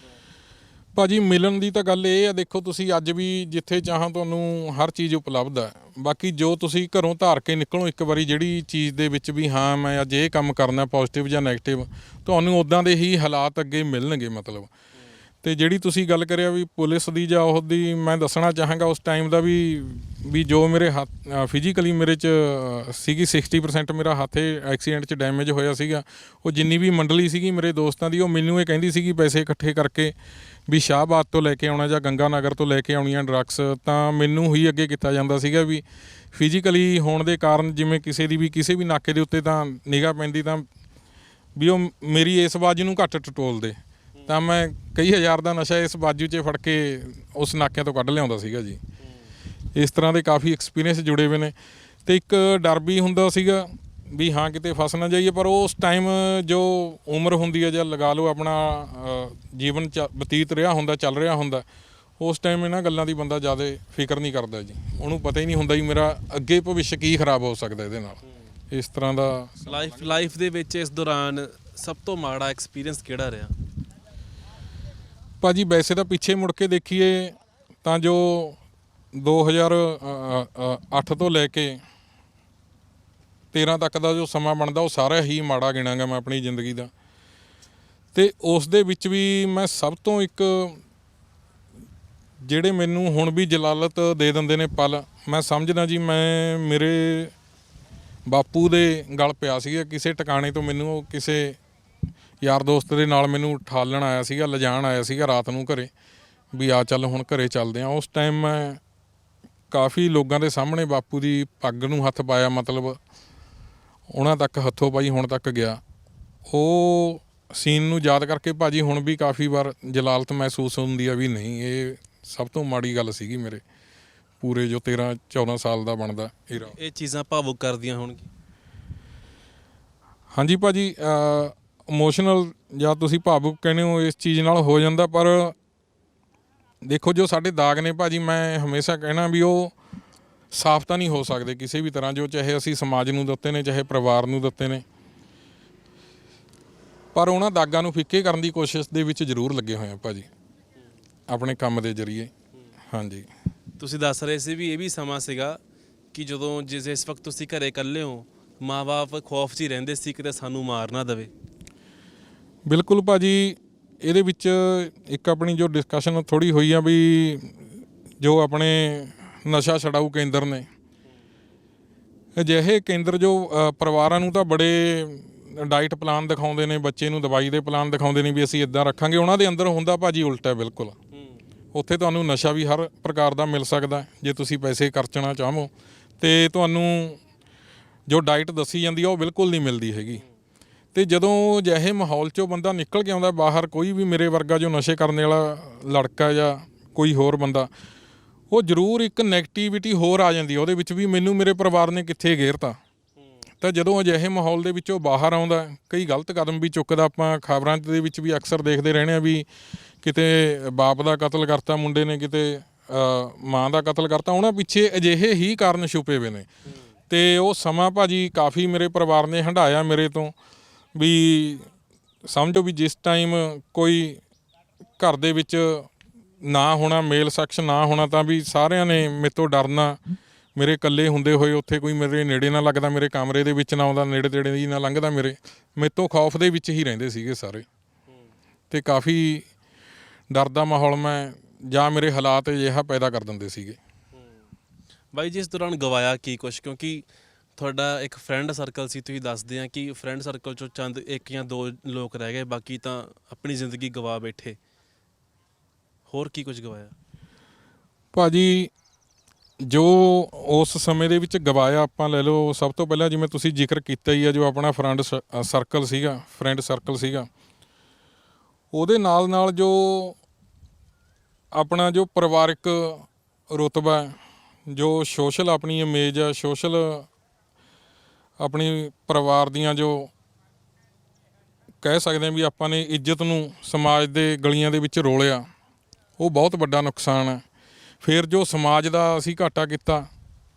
ਭਾਜੀ ਮਿਲਣ ਦੀ ਤਾਂ ਗੱਲ ਇਹ ਆ, ਦੇਖੋ ਤੁਸੀਂ ਅੱਜ ਵੀ ਜਿੱਥੇ ਚਾਹਾਂ ਤੁਹਾਨੂੰ ਹਰ ਚੀਜ਼ ਉਪਲਬਧ ਹੈ। ਬਾਕੀ ਜੋ ਤੁਸੀਂ ਘਰੋਂ ਧਾਰ ਕੇ ਨਿਕਲੋ ਇੱਕ ਵਾਰੀ ਜਿਹੜੀ ਚੀਜ਼ ਦੇ ਵਿੱਚ ਵੀ ਹਾਂ ਮੈਂ ਅੱਜ ਇਹ ਕੰਮ ਕਰਨਾ, ਪੋਜ਼ਿਟਿਵ ਜਾਂ ਨੈਗੇਟਿਵ, ਤੁਹਾਨੂੰ ਉੱਦਾਂ ਦੇ ਹੀ ਹਾਲਾਤ ਅੱਗੇ ਮਿਲਣਗੇ ਮਤਲਬ। ਅਤੇ ਜਿਹੜੀ ਤੁਸੀਂ ਗੱਲ ਕਰਿਆ ਵੀ ਪੁਲਿਸ ਦੀ ਜਾਂ ਉਹਦੀ, ਮੈਂ ਦੱਸਣਾ ਚਾਹਾਂਗਾ ਉਸ ਟਾਈਮ ਦਾ ਵੀ ਜੋ ਮੇਰੇ ਹੱਥ ਫਿਜ਼ੀਕਲੀ ਮੇਰੇ 'ਚ ਸੀਗੀ 60% ਮੇਰਾ ਹੱਥ ਐਕਸੀਡੈਂਟ 'ਚ ਡੈਮੇਜ ਹੋਇਆ ਸੀਗਾ। ਉਹ ਜਿੰਨੀ ਵੀ ਮੰਡਲੀ ਸੀਗੀ ਮੇਰੇ ਦੋਸਤਾਂ ਦੀ, ਉਹ ਮੈਨੂੰ ਇਹ ਕਹਿੰਦੀ ਸੀਗੀ ਪੈਸੇ ਇਕੱਠੇ ਕਰਕੇ ਵੀ ਸ਼ਾਹਬਾਦ ਤੋਂ ਲੈ ਕੇ ਆਉਣਾ ਜਾਂ ਗੰਗਾ ਨਗਰ ਤੋਂ ਲੈ ਕੇ ਆਉਣੀਆਂ ਡਰੱਗਸ, ਤਾਂ ਮੈਨੂੰ ਹੀ ਅੱਗੇ ਕੀਤਾ ਜਾਂਦਾ ਸੀਗਾ ਵੀ ਫਿਜ਼ੀਕਲੀ ਹੋਣ ਦੇ ਕਾਰਨ ਜਿਵੇਂ ਕਿਸੇ ਦੀ ਵੀ ਕਿਸੇ ਵੀ ਨਾਕੇ ਦੇ ਉੱਤੇ ਤਾਂ ਨਿਗਾਹ ਪੈਂਦੀ ਤਾਂ ਵੀ ਉਹ ਮੇਰੀ ਇਸ ਬਾਜੂ ਨੂੰ ਘੱਟ ਟਟੋਲਦੇ, ਤਾਂ ਮੈਂ ਕਈ ਹਜ਼ਾਰ ਦਾ ਨਸ਼ਾ ਇਸ ਬਾਜੂ 'ਚ ਫੜ ਕੇ ਉਸ ਨਾਕਿਆਂ ਤੋਂ ਕੱਢ ਲਿਆਉਂਦਾ ਸੀਗਾ ਜੀ। ਇਸ ਤਰ੍ਹਾਂ ਦੇ ਕਾਫੀ ਐਕਸਪੀਰੀਅੰਸ ਜੁੜੇ ਹੋਏ ਨੇ। ਅਤੇ ਇੱਕ ਡਰ ਵੀ ਹੁੰਦਾ ਸੀਗਾ ਵੀ ਹਾਂ ਕਿਤੇ ਫਸ ਨਾ ਜਾਈਏ, ਪਰ ਉਸ ਟਾਈਮ ਜੋ ਉਮਰ ਹੁੰਦੀ ਹੈ ਜਾਂ ਲਗਾ ਲਓ ਆਪਣਾ ਜੀਵਨ ਬਤੀਤ ਰਿਹਾ ਹੁੰਦਾ, ਚੱਲ ਰਿਹਾ ਹੁੰਦਾ, ਉਸ ਟਾਈਮ ਇਹਨਾਂ ਗੱਲਾਂ ਦੀ ਬੰਦਾ ਜ਼ਿਆਦਾ ਫਿਕਰ ਨਹੀਂ ਕਰਦਾ ਜੀ। ਉਹਨੂੰ ਪਤਾ ਹੀ ਨਹੀਂ ਹੁੰਦਾ ਜੀ ਮੇਰਾ ਅੱਗੇ ਭਵਿੱਖ ਕੀ ਖਰਾਬ ਹੋ ਸਕਦਾ ਇਹਦੇ ਨਾਲ। ਇਸ ਤਰ੍ਹਾਂ ਦਾ ਲਾਈਫ ਦੇ ਵਿੱਚ ਇਸ ਦੌਰਾਨ ਸਭ ਤੋਂ ਮਾੜਾ ਐਕਸਪੀਰੀਅੰਸ ਕਿਹੜਾ ਰਿਹਾ? ਭਾਜੀ ਵੈਸੇ ਤਾਂ ਪਿੱਛੇ ਮੁੜ ਕੇ ਦੇਖੀਏ ਤਾਂ ਜੋ 2008 ਤੋਂ ਲੈ ਕੇ 13 ਤੱਕ ਦਾ ਜੋ ਸਮਾਂ ਬਣਦਾ ਉਹ ਸਾਰਾ ਹੀ ਮਾੜਾ ਗਿਣਾਂਗਾ ਮੈਂ ਆਪਣੀ ਜ਼ਿੰਦਗੀ ਦਾ। ਅਤੇ ਉਸ ਦੇ ਵਿੱਚ ਵੀ ਮੈਂ ਸਭ ਤੋਂ ਇੱਕ ਜਿਹੜੇ ਮੈਨੂੰ ਹੁਣ ਵੀ ਜਲਾਲਤ ਦੇ ਦਿੰਦੇ ਨੇ ਪਲ, ਮੈਂ ਸਮਝਦਾ ਜੀ ਮੈਂ ਮੇਰੇ ਬਾਪੂ ਦੇ ਗਲ ਪਿਆ ਸੀਗਾ ਕਿਸੇ ਟਿਕਾਣੇ ਤੋਂ। ਮੈਨੂੰ ਉਹ ਕਿਸੇ ਯਾਰ ਦੋਸਤ ਦੇ ਨਾਲ ਮੈਨੂੰ ਠਾਲਣ ਆਇਆ ਸੀਗਾ, ਲਿਜਾਣ ਆਇਆ ਸੀਗਾ ਰਾਤ ਨੂੰ ਘਰੇ ਵੀ ਆ ਚੱਲ ਹੁਣ ਘਰੇ ਚੱਲਦੇ ਹਾਂ। ਉਸ ਟਾਈਮ ਮੈਂ ਕਾਫੀ ਲੋਕਾਂ ਦੇ ਸਾਹਮਣੇ ਬਾਪੂ ਦੀ ਪੱਗ ਨੂੰ ਹੱਥ ਪਾਇਆ, ਮਤਲਬ ਉਹਨਾਂ ਤੱਕ ਹੱਥੋਂ ਪਾਈ ਹੁਣ ਤੱਕ ਗਿਆ। ਉਹ ਸੀਨ ਨੂੰ ਯਾਦ ਕਰਕੇ ਭਾਜੀ ਹੁਣ ਵੀ ਕਾਫੀ ਵਾਰ ਜਲਾਲਤ ਮਹਿਸੂਸ ਹੁੰਦੀ ਆ ਵੀ ਨਹੀਂ, ਇਹ ਸਭ ਤੋਂ ਮਾੜੀ ਗੱਲ ਸੀਗੀ ਮੇਰੇ ਪੂਰੇ ਜੋ 13-14 ਸਾਲ ਦਾ ਬਣਦਾ ਏਰਾ। ਇਹ ਚੀਜ਼ਾਂ ਭਾਵੁਕ ਕਰਦੀਆਂ ਹੋਣਗੀਆਂ? ਹਾਂਜੀ ਭਾਜੀ, ਇਮੋਸ਼ਨਲ ਜਾਂ ਤੁਸੀਂ ਭਾਵੁਕ ਕਹਿੰਦੇ ਹੋ ਇਸ ਚੀਜ਼ ਨਾਲ ਹੋ ਜਾਂਦਾ, ਪਰ ਦੇਖੋ ਜੋ ਸਾਡੇ ਦਾਗ ਨੇ ਭਾਜੀ, ਮੈਂ ਹਮੇਸ਼ਾ ਕਹਿਣਾ ਵੀ ਉਹ ਸਾਫ਼ ਤਾਂ ਨਹੀਂ ਹੋ ਸਕਦੇ ਕਿਸੇ ਵੀ ਤਰ੍ਹਾਂ, ਜੋ ਚਾਹੇ ਅਸੀਂ ਸਮਾਜ ਨੂੰ ਦਿੱਤੇ ਨੇ ਚਾਹੇ ਪਰਿਵਾਰ ਨੂੰ ਦਿੱਤੇ ਨੇ, ਪਰ ਉਹਨਾਂ ਦਾਗਾਂ ਨੂੰ ਫਿੱਕੇ ਕਰਨ ਦੀ ਕੋਸ਼ਿਸ਼ ਦੇ ਵਿੱਚ ਜ਼ਰੂਰ ਲੱਗੇ ਹੋਏ ਆ ਭਾਜੀ ਆਪਣੇ ਕੰਮ ਦੇ ਜ਼ਰੀਏ। ਹਾਂਜੀ, ਤੁਸੀਂ ਦੱਸ ਰਹੇ ਸੀ ਵੀ ਇਹ ਵੀ ਸਮਾਂ ਸੀਗਾ ਕਿ ਜਦੋਂ ਇਸ ਵਕਤ ਤੁਸੀਂ ਘਰੇ ਇਕੱਲੇ ਹੋ, ਮਾਂ-ਬਾਪ ਖੌਫ 'ਚ ਹੀ ਰਹਿੰਦੇ ਸੀ ਕਿਤੇ ਸਾਨੂੰ ਮਾਰ ਨਾ ਦੇਵੇ। ਬਿਲਕੁਲ ਭਾਜੀ, ਇਹਦੇ ਵਿੱਚ ਇੱਕ ਆਪਣੀ ਜੋ ਡਿਸਕਸ਼ਨ ਥੋੜ੍ਹੀ ਹੋਈ ਆ ਵੀ ਜੋ ਆਪਣੇ ਨਸ਼ਾ ਛਡਾਊ ਕੇਂਦਰ ਨੇ, ਅਜਿਹੇ ਕੇਂਦਰ ਜੋ ਪਰਿਵਾਰਾਂ ਨੂੰ ਤਾਂ ਬੜੇ ਡਾਈਟ ਪਲਾਨ ਦਿਖਾਉਂਦੇ ਨੇ, ਬੱਚੇ ਨੂੰ ਦਵਾਈ ਦੇ ਪਲਾਨ ਦਿਖਾਉਂਦੇ ਨੇ ਵੀ ਅਸੀਂ ਇੱਦਾਂ ਰੱਖਾਂਗੇ, ਉਹਨਾਂ ਦੇ ਅੰਦਰ ਹੁੰਦਾ ਭਾਜੀ ਉਲਟਾ ਬਿਲਕੁਲ। ਉੱਥੇ ਤੁਹਾਨੂੰ ਨਸ਼ਾ ਵੀ ਹਰ ਪ੍ਰਕਾਰ ਦਾ ਮਿਲ ਸਕਦਾ ਜੇ ਤੁਸੀਂ ਪੈਸੇ ਖਰਚਣਾ ਚਾਹੋ, ਅਤੇ ਤੁਹਾਨੂੰ ਜੋ ਡਾਈਟ ਦੱਸੀ ਜਾਂਦੀ ਆ ਉਹ ਬਿਲਕੁਲ ਨਹੀਂ ਮਿਲਦੀ ਹੈਗੀ। ਅਤੇ ਜਦੋਂ ਅਜਿਹੇ ਮਾਹੌਲ 'ਚੋਂ ਬੰਦਾ ਨਿਕਲ ਕੇ ਆਉਂਦਾ ਬਾਹਰ, ਕੋਈ ਵੀ ਮੇਰੇ ਵਰਗਾ ਜੋ ਨਸ਼ੇ ਕਰਨ ਵਾਲਾ ਲੜਕਾ ਜਾਂ ਕੋਈ ਹੋਰ ਬੰਦਾ, ਉਹ ਜ਼ਰੂਰ ਇੱਕ ਨੈਗੇਟਿਵਿਟੀ ਹੋਰ ਆ ਜਾਂਦੀ ਹੈ ਉਹਦੇ ਵਿੱਚ ਵੀ, ਮੈਨੂੰ ਮੇਰੇ ਪਰਿਵਾਰ ਨੇ ਕਿੱਥੇ ਘੇਰਤਾ। ਤਾਂ ਜਦੋਂ ਅਜਿਹੇ ਮਾਹੌਲ ਦੇ ਵਿੱਚੋਂ ਬਾਹਰ ਆਉਂਦਾ, ਕਈ ਗਲਤ ਕਦਮ ਵੀ ਚੁੱਕਦਾ। ਆਪਾਂ ਖਬਰਾਂ ਦੇ ਵਿੱਚ ਵੀ ਅਕਸਰ ਦੇਖਦੇ ਰਹਿੰਦੇ ਹਾਂ ਵੀ ਕਿਤੇ ਬਾਪ ਦਾ ਕਤਲ ਕਰਤਾ ਮੁੰਡੇ ਨੇ, ਕਿਤੇ ਮਾਂ ਦਾ ਕਤਲ ਕਰਤਾ, ਉਹਨਾਂ ਪਿੱਛੇ ਅਜਿਹੇ ਹੀ ਕਾਰਨ ਛੁਪੇ ਹੋਏ ਨੇ। ਅਤੇ ਉਹ ਸਮਾਂ ਭਾਜੀ ਕਾਫੀ ਮੇਰੇ ਪਰਿਵਾਰ ਨੇ ਹੰਢਾਇਆ ਮੇਰੇ ਤੋਂ, ਵੀ ਸਮਝੋ ਵੀ ਜਿਸ ਟਾਈਮ ਕੋਈ ਘਰ ਦੇ ਵਿੱਚ ਨਾ ਹੋਣਾ, ਮੇਲ ਸੈਕਸ ਨਾ ਹੋਣਾ, ਤਾਂ ਵੀ ਸਾਰਿਆਂ ਨੇ ਮੇਰੇ ਤੋਂ ਡਰਨਾ। ਮੇਰੇ ਇਕੱਲੇ ਹੁੰਦੇ ਹੋਏ ਉੱਥੇ ਕੋਈ ਮੇਰੇ ਨੇੜੇ ਨਾ ਲੱਗਦਾ, ਮੇਰੇ ਕਮਰੇ ਦੇ ਵਿੱਚ ਨਾ ਆਉਂਦਾ, ਨੇੜੇ ਤੇੜੇ ਹੀ ਨਾ ਲੰਘਦਾ, ਮੇਰੇ ਤੋਂ ਖੌਫ ਦੇ ਵਿੱਚ ਹੀ ਰਹਿੰਦੇ ਸੀਗੇ ਸਾਰੇ। ਅਤੇ ਕਾਫੀ ਡਰ ਦਾ ਮਾਹੌਲ ਮੈਂ ਜਾਂ ਮੇਰੇ ਹਾਲਾਤ ਅਜਿਹਾ ਪੈਦਾ ਕਰ ਦਿੰਦੇ ਸੀਗੇ। ਬਾਈ ਜੀ ਇਸ ਦੌਰਾਨ ਗਵਾਇਆ ਕੀ ਕੁਛ, ਕਿਉਂਕਿ ਤੁਹਾਡਾ ਇੱਕ ਫਰੈਂਡ ਸਰਕਲ ਸੀ, ਤੁਸੀਂ ਦੱਸਦੇ ਆ ਕਿ ਫਰੈਂਡ ਸਰਕਲ 'ਚੋਂ ਚੰਦ ਇੱਕ ਜਾਂ ਦੋ ਲੋਕ ਰਹਿ ਗਏ, ਬਾਕੀ ਤਾਂ ਆਪਣੀ ਜ਼ਿੰਦਗੀ ਗਵਾ ਬੈਠੇ। ਹੋਰ ਕੀ ਕੁਝ ਗਵਾਇਆ? ਭਾਜੀ ਜੋ ਉਸ ਸਮੇਂ ਦੇ ਵਿੱਚ ਗਵਾਇਆ, ਆਪਾਂ ਲੈ ਲਓ ਸਭ ਤੋਂ ਪਹਿਲਾਂ ਜਿਵੇਂ ਤੁਸੀਂ ਜ਼ਿਕਰ ਕੀਤਾ ਹੀ ਆ, ਜੋ ਆਪਣਾ ਫਰੈਂਡ ਸਰਕਲ ਸੀਗਾ, ਉਹਦੇ ਨਾਲ ਨਾਲ ਜੋ ਆਪਣਾ ਜੋ ਪਰਿਵਾਰਿਕ ਰੁਤਬਾ ਹੈ, ਜੋ ਸੋਸ਼ਲ ਆਪਣੀ ਇਮੇਜ ਆ, ਸੋਸ਼ਲ ਆਪਣੀ ਪਰਿਵਾਰ ਦੀਆਂ ਜੋ ਕਹਿ ਸਕਦੇ ਹਾਂ ਵੀ ਆਪਾਂ ਨੇ ਇੱਜ਼ਤ ਨੂੰ ਸਮਾਜ ਦੇ ਗਲੀਆਂ ਦੇ ਵਿੱਚ ਰੋਲਿਆ, ਉਹ ਬਹੁਤ ਵੱਡਾ ਨੁਕਸਾਨ ਹੈ। ਫਿਰ ਜੋ ਸਮਾਜ ਦਾ ਅਸੀਂ ਘਾਟਾ ਕੀਤਾ,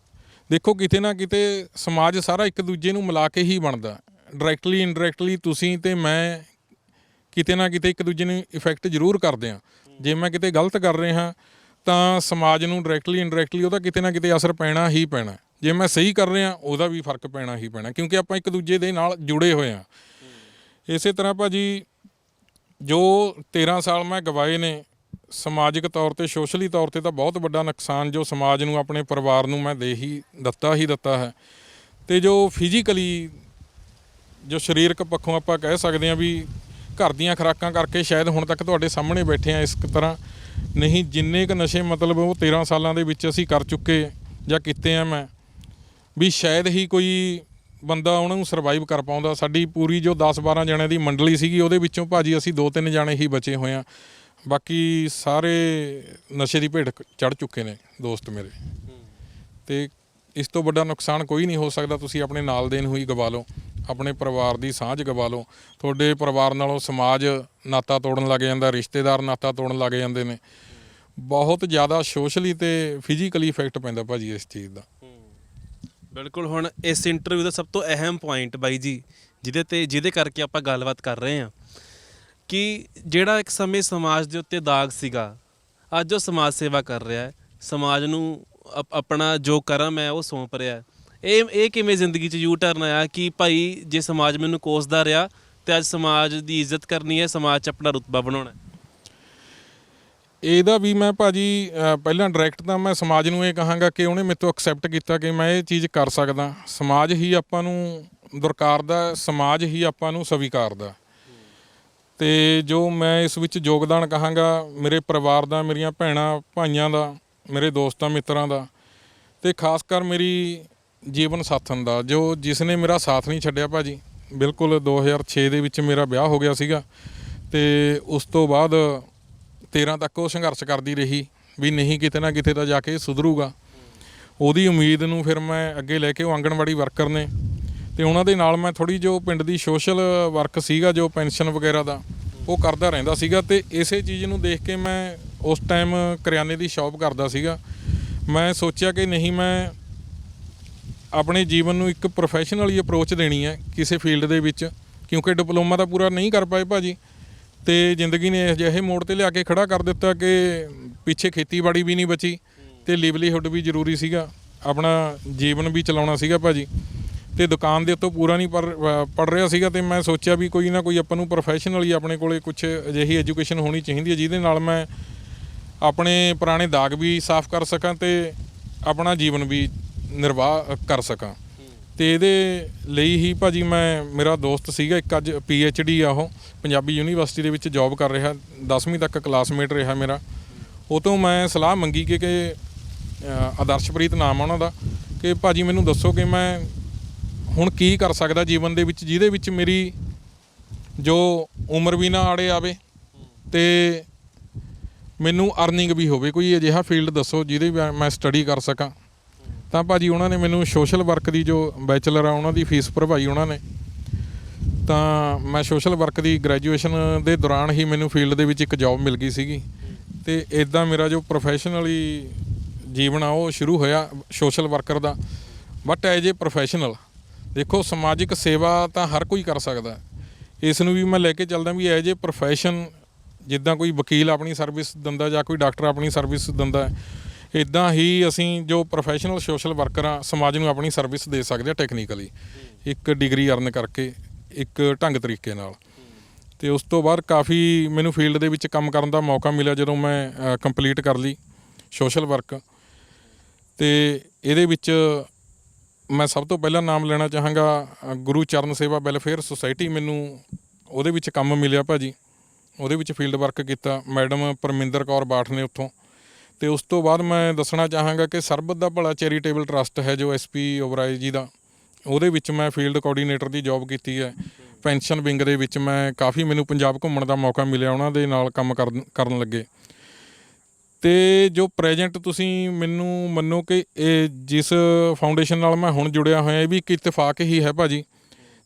ਦੇਖੋ ਕਿਤੇ ਨਾ ਕਿਤੇ ਸਮਾਜ ਸਾਰਾ ਇੱਕ ਦੂਜੇ ਨੂੰ ਮਿਲਾ ਕੇ ਹੀ ਬਣਦਾ, ਡਾਇਰੈਕਟਲੀ ਇਨਡਾਇਰੈਕਟਲੀ ਤੁਸੀਂ ਤੇ ਮੈਂ ਕਿਤੇ ਨਾ ਕਿਤੇ ਇੱਕ ਦੂਜੇ ਨੂੰ ਇਫੈਕਟ ਜ਼ਰੂਰ ਕਰਦੇ ਹਾਂ। ਜੇ ਮੈਂ ਕਿਤੇ ਗਲਤ ਕਰ ਰਿਹਾ ਤਾਂ ਸਮਾਜ ਨੂੰ ਡਾਇਰੈਕਟਲੀ ਇਨਡਾਇਰੈਕਟਲੀ ਉਹਦਾ ਕਿਤੇ ਨਾ ਕਿਤੇ ਅਸਰ ਪੈਣਾ ਹੀ ਪੈਣਾ। ਜੇ ਮੈਂ ਸਹੀ ਕਰ ਰਿਹਾ ਉਹਦਾ ਵੀ ਫਰਕ ਪੈਣਾ ਹੀ ਪੈਣਾ, ਕਿਉਂਕਿ ਆਪਾਂ ਇੱਕ ਦੂਜੇ ਦੇ ਨਾਲ ਜੁੜੇ ਹੋਏ ਹਾਂ। ਇਸੇ ਤਰ੍ਹਾਂ ਭਾਜੀ ਜੋ 13 ਸਾਲ ਮੈਂ ਗਵਾਏ ਨੇ, ਸਮਾਜਿਕ ਤੌਰ 'ਤੇ ਸੋਸ਼ਲੀ ਤੌਰ 'ਤੇ ਤਾਂ ਬਹੁਤ ਵੱਡਾ ਨੁਕਸਾਨ ਜੋ ਸਮਾਜ ਨੂੰ, ਆਪਣੇ ਪਰਿਵਾਰ ਨੂੰ ਮੈਂ ਦੇ ਹੀ ਦਿੱਤਾ ਹੈ। ਅਤੇ ਜੋ ਫਿਜ਼ੀਕਲੀ, ਜੋ ਸਰੀਰਕ ਪੱਖੋਂ ਆਪਾਂ ਕਹਿ ਸਕਦੇ ਹਾਂ ਵੀ ਘਰ ਦੀਆਂ ਖੁਰਾਕਾਂ ਕਰਕੇ ਸ਼ਾਇਦ ਹੁਣ ਤੱਕ ਤੁਹਾਡੇ ਸਾਹਮਣੇ ਬੈਠੇ ਹਾਂ ਇਸ ਤਰ੍ਹਾਂ, ਨਹੀਂ ਜਿੰਨੇ ਕੁ ਨਸ਼ੇ ਮਤਲਬ ਉਹ 13 ਸਾਲਾਂ ਦੇ ਵਿੱਚ ਅਸੀਂ ਕਰ ਚੁੱਕੇ ਜਾਂ ਕੀਤੇ ਆ ਮੈਂ, ਵੀ ਸ਼ਾਇਦ ਹੀ ਕੋਈ ਬੰਦਾ ਉਹਨਾਂ ਨੂੰ ਸਰਵਾਈਵ ਕਰ ਪਾਉਂਦਾ। ਸਾਡੀ ਪੂਰੀ ਜੋ 10-12 ਜਣਿਆਂ ਦੀ ਮੰਡਲੀ ਸੀਗੀ, ਉਹਦੇ ਵਿੱਚੋਂ ਭਾਜੀ ਅਸੀਂ 2-3 ਜਾਣੇ ਹੀ ਬਚੇ ਹੋਏ ਹਾਂ, ਬਾਕੀ ਸਾਰੇ ਨਸ਼ੇ ਦੀ ਭੇਟ ਚੜ੍ਹ ਚੁੱਕੇ ਨੇ ਦੋਸਤ ਮੇਰੇ। ਅਤੇ ਇਸ ਤੋਂ ਵੱਡਾ ਨੁਕਸਾਨ ਕੋਈ ਨਹੀਂ ਹੋ ਸਕਦਾ। ਤੁਸੀਂ ਆਪਣੇ ਨਾਲ ਦੇ ਨੂੰ ਹੀ ਗਵਾ ਲਓ, ਆਪਣੇ ਪਰਿਵਾਰ ਦੀ ਸਾਂਝ ਗਵਾ ਲਓ, ਤੁਹਾਡੇ ਪਰਿਵਾਰ ਨਾਲੋਂ ਸਮਾਜ ਨਾਤਾ ਤੋੜਨ ਲੱਗ ਜਾਂਦਾ, ਰਿਸ਼ਤੇਦਾਰ ਨਾਤਾ ਤੋੜਨ ਲੱਗ ਜਾਂਦੇ ਨੇ। ਬਹੁਤ ਜ਼ਿਆਦਾ ਸੋਸ਼ਲੀ ਅਤੇ ਫਿਜ਼ੀਕਲੀ ਇਫੈਕਟ ਪੈਂਦਾ ਭਾਜੀ ਇਸ ਚੀਜ਼ ਦਾ। ਬਿਲਕੁਲ। ਹੁਣ ਇਸ ਇੰਟਰਵਿਊ ਦਾ ਸਭ ਤੋਂ ਅਹਿਮ ਪੁਆਇੰਟ ਬਾਈ ਜੀ, ਜਿਹਦੇ ਕਰਕੇ ਆਪਾਂ ਗੱਲਬਾਤ ਕਰ ਰਹੇ ਹਾਂ, ਕਿ ਜਿਹੜਾ ਇੱਕ ਸਮੇਂ ਸਮਾਜ ਦੇ ਉੱਤੇ ਦਾਗ ਸੀਗਾ, ਅੱਜ ਉਹ ਸਮਾਜ ਸੇਵਾ ਕਰ ਰਿਹਾ ਹੈ, ਸਮਾਜ ਨੂੰ ਆਪਣਾ ਜੋ ਕਰਮ ਹੈ ਉਹ ਸੌਂਪ ਰਿਹਾ। ਇਹ ਕਿਵੇਂ ਜ਼ਿੰਦਗੀ 'ਚ ਯੂ ਟਰਨ ਆਇਆ ਕਿ ਭਾਈ ਜੇ ਸਮਾਜ ਮੈਨੂੰ ਕੋਸਦਾ ਰਿਹਾ ਤੇ ਅੱਜ ਸਮਾਜ ਦੀ ਇੱਜ਼ਤ ਕਰਨੀ ਹੈ, ਸਮਾਜ 'ਚ ਆਪਣਾ ਰੁਤਬਾ ਬਣਾਉਣਾ? ਇਹਦਾ ਵੀ ਮੈਂ ਭਾਜੀ ਪਹਿਲਾਂ ਡਾਇਰੈਕਟ ਤਾਂ ਮੈਂ ਸਮਾਜ ਨੂੰ ਇਹ ਕਹਾਂਗਾ ਕਿ ਉਹਨੇ ਮੇਰੇ ਤੋਂ ਐਕਸੈਪਟ ਕੀਤਾ ਕਿ ਮੈਂ ਇਹ ਚੀਜ਼ ਕਰ ਸਕਦਾ। ਸਮਾਜ ਹੀ ਆਪਾਂ ਨੂੰ ਦੁਰਕਾਰਦਾ, ਸਮਾਜ ਹੀ ਆਪਾਂ ਨੂੰ ਸਵੀਕਾਰਦਾ। ਅਤੇ ਜੋ ਮੈਂ ਇਸ ਵਿੱਚ ਯੋਗਦਾਨ ਕਹਾਂਗਾ ਮੇਰੇ ਪਰਿਵਾਰ ਦਾ, ਮੇਰੀਆਂ ਭੈਣਾਂ ਭਾਈਆਂ ਦਾ, ਮੇਰੇ ਦੋਸਤਾਂ ਮਿੱਤਰਾਂ ਦਾ, ਅਤੇ ਖਾਸ ਕਰ ਮੇਰੀ ਜੀਵਨ ਸਾਥਣ ਦਾ, ਜਿਸ ਨੇ ਮੇਰਾ ਸਾਥ ਨਹੀਂ ਛੱਡਿਆ ਭਾਜੀ। ਬਿਲਕੁਲ 2006 ਦੇ ਵਿੱਚ ਮੇਰਾ ਵਿਆਹ ਹੋ ਗਿਆ ਸੀਗਾ, ਅਤੇ ਉਸ ਤੋਂ ਬਾਅਦ 13 ਤੱਕ ਉਹ ਸੰਘਰਸ਼ ਕਰਦੀ ਰਹੀ ਵੀ ਨਹੀਂ ਕਿਤੇ ਨਾ ਕਿਤੇ ਤਾਂ ਜਾ ਕੇ ਸੁਧਰੂਗਾ। ਉਹਦੀ ਉਮੀਦ ਨੂੰ ਫਿਰ ਮੈਂ ਅੱਗੇ ਲੈ ਕੇ, ਉਹ ਆਂਗਣਵਾੜੀ ਵਰਕਰ ਨੇ, ਅਤੇ ਉਹਨਾਂ ਦੇ ਨਾਲ ਮੈਂ ਥੋੜ੍ਹੀ ਜੋ ਪਿੰਡ ਦੀ ਸੋਸ਼ਲ ਵਰਕ ਸੀਗਾ, ਜੋ ਪੈਨਸ਼ਨ ਵਗੈਰਾ ਦਾ ਉਹ ਕਰਦਾ ਰਹਿੰਦਾ ਸੀਗਾ। ਅਤੇ ਇਸੇ ਚੀਜ਼ ਨੂੰ ਦੇਖ ਕੇ ਮੈਂ ਉਸ ਟਾਈਮ ਕਰਿਆਨੇ ਦੀ ਸ਼ੌਪ ਕਰਦਾ ਸੀਗਾ। ਮੈਂ ਸੋਚਿਆ ਕਿ ਨਹੀਂ, ਮੈਂ ਆਪਣੇ ਜੀਵਨ ਨੂੰ ਇੱਕ ਪ੍ਰੋਫੈਸ਼ਨਲੀ ਅਪਰੋਚ ਦੇਣੀ ਹੈ ਕਿਸੇ ਫੀਲਡ ਦੇ ਵਿੱਚ, ਕਿਉਂਕਿ ਡਿਪਲੋਮਾ ਤਾਂ ਪੂਰਾ ਨਹੀਂ ਕਰ ਪਾਏ ਭਾਜੀ, ਅਤੇ ਜ਼ਿੰਦਗੀ ਨੇ ਅਜਿਹੇ ਮੋੜ 'ਤੇ ਲਿਆ ਕੇ ਖੜ੍ਹਾ ਕਰ ਦਿੱਤਾ ਕਿ ਪਿੱਛੇ ਖੇਤੀਬਾੜੀ ਵੀ ਨਹੀਂ ਬਚੀ ਅਤੇ ਲਿਵਲੀਹੁੱਡ ਵੀ ਜ਼ਰੂਰੀ ਸੀਗਾ, ਆਪਣਾ ਜੀਵਨ ਵੀ ਚਲਾਉਣਾ ਸੀਗਾ ਭਾਜੀ। ਅਤੇ ਦੁਕਾਨ ਦੇ ਉੱਤੋਂ ਪੂਰਾ ਨਹੀਂ ਪੜ੍ਹ ਰਿਹਾ ਸੀਗਾ, ਅਤੇ ਮੈਂ ਸੋਚਿਆ ਵੀ ਕੋਈ ਨਾ ਕੋਈ ਆਪਾਂ ਨੂੰ ਪ੍ਰੋਫੈਸ਼ਨਲੀ ਆਪਣੇ ਕੋਲ ਕੁਛ ਅਜਿਹੀ ਐਜੂਕੇਸ਼ਨ ਹੋਣੀ ਚਾਹੀਦੀ ਹੈ ਜਿਹਦੇ ਨਾਲ ਮੈਂ ਆਪਣੇ ਪੁਰਾਣੇ ਦਾਗ ਵੀ ਸਾਫ਼ ਕਰ ਸਕਾਂ ਅਤੇ ਆਪਣਾ ਜੀਵਨ ਵੀ ਨਿਰਵਾਹ ਕਰ ਸਕਾਂ। ਅਤੇ ਇਹਦੇ ਲਈ ਹੀ ਭਾਜੀ ਮੇਰਾ ਦੋਸਤ ਸੀਗਾ ਇੱਕ, ਅੱਜ PhD ਆ, ਉਹ ਪੰਜਾਬੀ ਯੂਨੀਵਰਸਿਟੀ ਦੇ ਵਿੱਚ ਜੋਬ ਕਰ ਰਿਹਾ, 10ਵੀਂ ਤੱਕ ਕਲਾਸਮੇਟ ਰਿਹਾ ਮੇਰਾ। ਉਹ ਤੋਂ ਮੈਂ ਸਲਾਹ ਮੰਗੀ ਕਿ ਆਦਰਸ਼ਪ੍ਰੀਤ ਨਾਮ ਆ ਉਹਨਾਂ ਦਾ, ਕਿ ਭਾਜੀ ਮੈਨੂੰ ਦੱਸੋ ਕਿ ਮੈਂ ਹੁਣ ਕੀ ਕਰ ਸਕਦਾ ਜੀਵਨ ਦੇ ਵਿੱਚ, ਜਿਹਦੇ ਵਿੱਚ ਮੇਰੀ ਜੋ ਉਮਰ ਵੀ ਨਾ ਆੜੇ ਆਵੇ ਅਤੇ ਮੈਨੂੰ ਅਰਨਿੰਗ ਵੀ ਹੋਵੇ। ਕੋਈ ਅਜਿਹਾ ਫੀਲਡ ਦੱਸੋ ਜਿਹਦੇ ਮੈਂ ਸਟੱਡੀ ਕਰ ਸਕਾਂ। ਤਾਂ ਭਾਜੀ ਉਹਨਾਂ ਨੇ ਮੈਨੂੰ ਸੋਸ਼ਲ ਵਰਕ ਦੀ ਜੋ ਬੈਚਲਰ ਆ ਉਹਨਾਂ ਦੀ ਫੀਸ ਭਰਵਾਈ ਉਹਨਾਂ ਨੇ। ਤਾਂ ਮੈਂ ਸੋਸ਼ਲ ਵਰਕ ਦੀ ਗ੍ਰੈਜੂਏਸ਼ਨ ਦੇ ਦੌਰਾਨ ਹੀ ਮੈਨੂੰ ਫੀਲਡ ਦੇ ਵਿੱਚ ਇੱਕ ਜੋਬ ਮਿਲ ਗਈ ਸੀਗੀ, ਅਤੇ ਇੱਦਾਂ ਮੇਰਾ ਜੋ ਪ੍ਰੋਫੈਸ਼ਨਲੀ ਜੀਵਨ ਆ ਉਹ ਸ਼ੁਰੂ ਹੋਇਆ social worker the. But as a professional ਦੇਖੋ, ਸਮਾਜਿਕ ਸੇਵਾ ਤਾਂ ਹਰ ਕੋਈ ਕਰ ਸਕਦਾ, ਇਸ ਨੂੰ ਵੀ ਮੈਂ ਲੈ ਕੇ ਚੱਲਦਾ ਵੀ ਐਜ ਏ ਪ੍ਰੋਫੈਸ਼ਨ, ਜਿੱਦਾਂ ਕੋਈ ਵਕੀਲ ਆਪਣੀ ਸਰਵਿਸ ਦਿੰਦਾ ਜਾਂ ਕੋਈ ਡਾਕਟਰ ਆਪਣੀ ਸਰਵਿਸ ਦਿੰਦਾ, ਇੱਦਾਂ ਹੀ ਅਸੀਂ ਜੋ ਪ੍ਰੋਫੈਸ਼ਨਲ ਸੋਸ਼ਲ ਵਰਕਰ ਆ ਸਮਾਜ ਨੂੰ ਆਪਣੀ ਸਰਵਿਸ ਦੇ ਸਕਦੇ ਹਾਂ ਟੈਕਨੀਕਲੀ, ਇੱਕ ਡਿਗਰੀ ਅਰਨ ਕਰਕੇ, ਇੱਕ ਢੰਗ ਤਰੀਕੇ ਨਾਲ। ਅਤੇ ਉਸ ਤੋਂ ਬਾਅਦ ਕਾਫੀ ਮੈਨੂੰ ਫੀਲਡ ਦੇ ਵਿੱਚ ਕੰਮ ਕਰਨ ਦਾ ਮੌਕਾ ਮਿਲਿਆ ਜਦੋਂ ਮੈਂ ਕੰਪਲੀਟ ਕਰ ਲਈ ਸੋਸ਼ਲ ਵਰਕ। ਅਤੇ ਇਹਦੇ ਵਿੱਚ ਮੈਂ ਸਭ ਤੋਂ ਪਹਿਲਾਂ ਨਾਮ ਲੈਣਾ ਚਾਹਾਂਗਾ ਗੁਰੂ ਚਰਨ ਸੇਵਾ ਵੈਲਫੇਅਰ ਸੁਸਾਇਟੀ। ਮੈਨੂੰ ਉਹਦੇ ਵਿੱਚ ਕੰਮ ਮਿਲਿਆ ਭਾਜੀ, ਉਹਦੇ ਵਿੱਚ ਫੀਲਡ ਵਰਕ ਕੀਤਾ, ਮੈਡਮ ਪਰਮਿੰਦਰ ਕੌਰ ਬਾਠ ਨੇ ਉੱਥੋਂ। ਅਤੇ ਉਸ ਤੋਂ ਬਾਅਦ ਮੈਂ ਦੱਸਣਾ ਚਾਹਾਂਗਾ ਕਿ ਸਰਬਤ ਦਾ ਭਲਾ ਚੈਰੀਟੇਬਲ ਟਰੱਸਟ ਹੈ ਜੋ SP ਓਬਰਾਏ ਜੀ ਦਾ, ਉਹਦੇ ਵਿੱਚ ਮੈਂ ਫੀਲਡ ਕੋਆਰਡੀਨੇਟਰ ਦੀ ਜੋਬ ਕੀਤੀ ਹੈ। ਪੈਨਸ਼ਨ ਵਿੰਗ ਦੇ ਵਿੱਚ ਮੈਂ ਕਾਫੀ, ਮੈਨੂੰ ਪੰਜਾਬ ਘੁੰਮਣ ਦਾ ਮੌਕਾ ਮਿਲਿਆ ਉਹਨਾਂ ਦੇ ਨਾਲ ਕੰਮ ਕਰਨ ਲੱਗੇ। ਅਤੇ ਜੋ ਪ੍ਰੈਜੈਂਟ ਤੁਸੀਂ ਮੈਨੂੰ ਮੰਨੋ ਕਿ ਇਹ ਜਿਸ ਫਾਊਂਡੇਸ਼ਨ ਨਾਲ ਮੈਂ ਹੁਣ ਜੁੜਿਆ ਹੋਇਆ, ਇਹ ਵੀ ਇੱਕ ਇਤਫਾਕ ਹੀ ਹੈ ਭਾਜੀ।